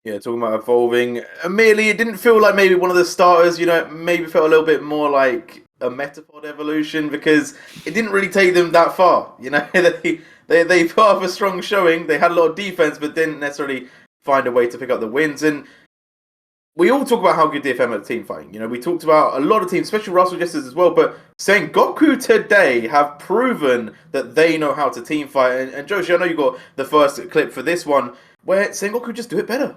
Yeah, talking about evolving. Admittedly, it didn't feel like maybe one of the starters, maybe felt a little bit more like a Metapod evolution because it didn't really take them that far. They put up a strong showing. They had a lot of defense, but didn't necessarily find a way to pick up the wins. And we all talk about how good DFM are at team fighting. You know, we talked about a lot of teams, especially Russell Jesters as well, but Sengoku today have proven that they know how to team fight. And Joshi, I know you got the first clip for this one, where Sengoku just do it better.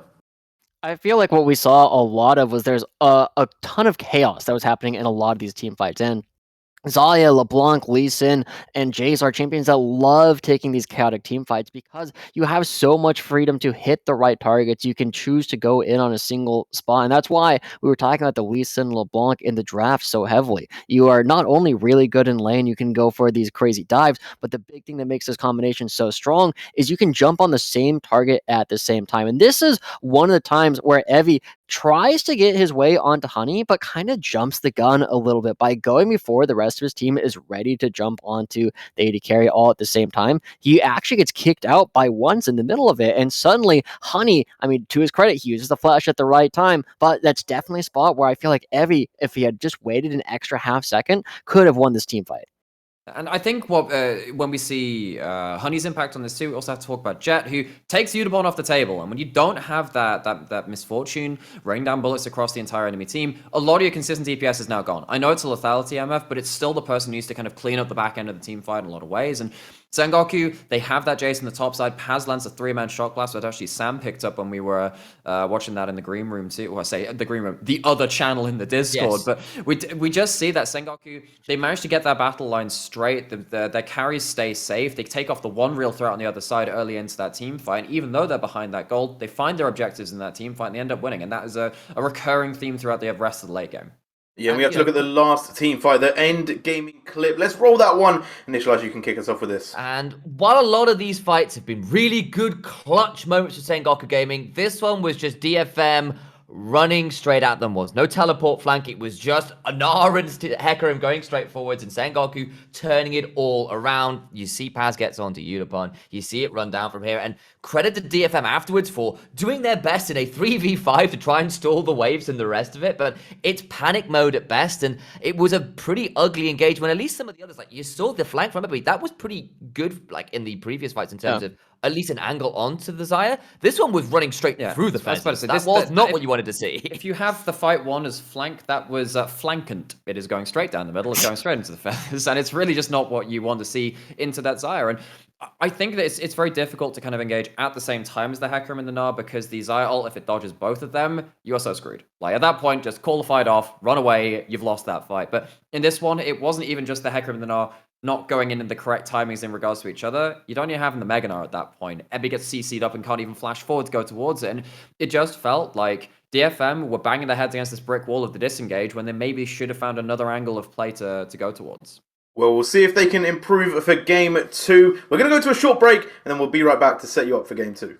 I feel like what we saw a lot of was there's a ton of chaos that was happening in a lot of these team fights. And Xayah, LeBlanc, Lee Sin, and Jace are champions that love taking these chaotic team fights because you have so much freedom to hit the right targets. You can choose to go in on a single spot. And that's why we were talking about the Lee Sin, LeBlanc in the draft so heavily. You are not only really good in lane, you can go for these crazy dives, but the big thing that makes this combination so strong is you can jump on the same target at the same time. And this is one of the times where Evie tries to get his way onto Honey, but kind of jumps the gun a little bit by going before the rest of his team is ready to jump onto the AD carry all at the same time. He actually gets kicked out by once in the middle of it, and suddenly Honey, I mean, to his credit, he uses the flash at the right time, but that's definitely a spot where I feel like Evie, if he had just waited an extra half second, could have won this team fight. And I think what when we see Honey's impact on this too, we also have to talk about Jet, who takes Udabon off the table. And when you don't have that misfortune raining down bullets across the entire enemy team, a lot of your consistent DPS is now gone. I know it's a lethality MF, but it's still the person who needs to kind of clean up the back end of the team fight in a lot of ways. And Sengoku, they have that Jace on the top side. Paz lands a 3-man shock blast, that actually Sam picked up when we were watching that in the green room too. Well, I say the green room, the other channel in the Discord. Yes. But we just see that Sengoku, they managed to get that battle line straight. Their carries stay safe. They take off the one real threat on the other side early into that team fight. And even though they're behind that gold, they find their objectives in that team fight and they end up winning. And that is a recurring theme throughout the rest of the late game. Yeah, and we have to look at the last team fight, the end gaming clip. Let's roll that one. Initialize, you can kick us off with this. And while a lot of these fights have been really good clutch moments for Sengoku Gaming, this one was just DFM running straight at them. Was no teleport flank. It was just Anar and Hecarim going straight forwards and Sengoku turning it all around. You see Paz gets onto Udapon. You see it run down from here. And credit to DFM afterwards for doing their best in a 3v5 to try and stall the waves and the rest of it. But it's panic mode at best. And it was a pretty ugly engagement. At least some of the others, like you saw the flank from everybody. That was pretty good, like in the previous fights in terms of at least an angle onto the Xayah. This one was running straight through the fence. That was not what you wanted to see. If you have the fight one as flank, that was flankant. It is going straight down the middle. It's going straight into the fence. And it's really just not what you want to see into that Xayah. And I think that it's very difficult to kind of engage at the same time as the Hecarim and the Gnar because the Xayah ult, if it dodges both of them, you're so screwed. Like at that point, just call the fight off, run away, you've lost that fight. But in this one, it wasn't even just the Hecarim and the Gnar not going in the correct timings in regards to each other. You don't even have the Mega Gnar at that point. Ebby gets CC'd up and can't even flash forward to go towards it. And it just felt like DFM were banging their heads against this brick wall of the disengage when they maybe should have found another angle of play to go towards. Well, we'll see if they can improve for Game 2. We're going to go to a short break, and then we'll be right back to set you up for Game 2.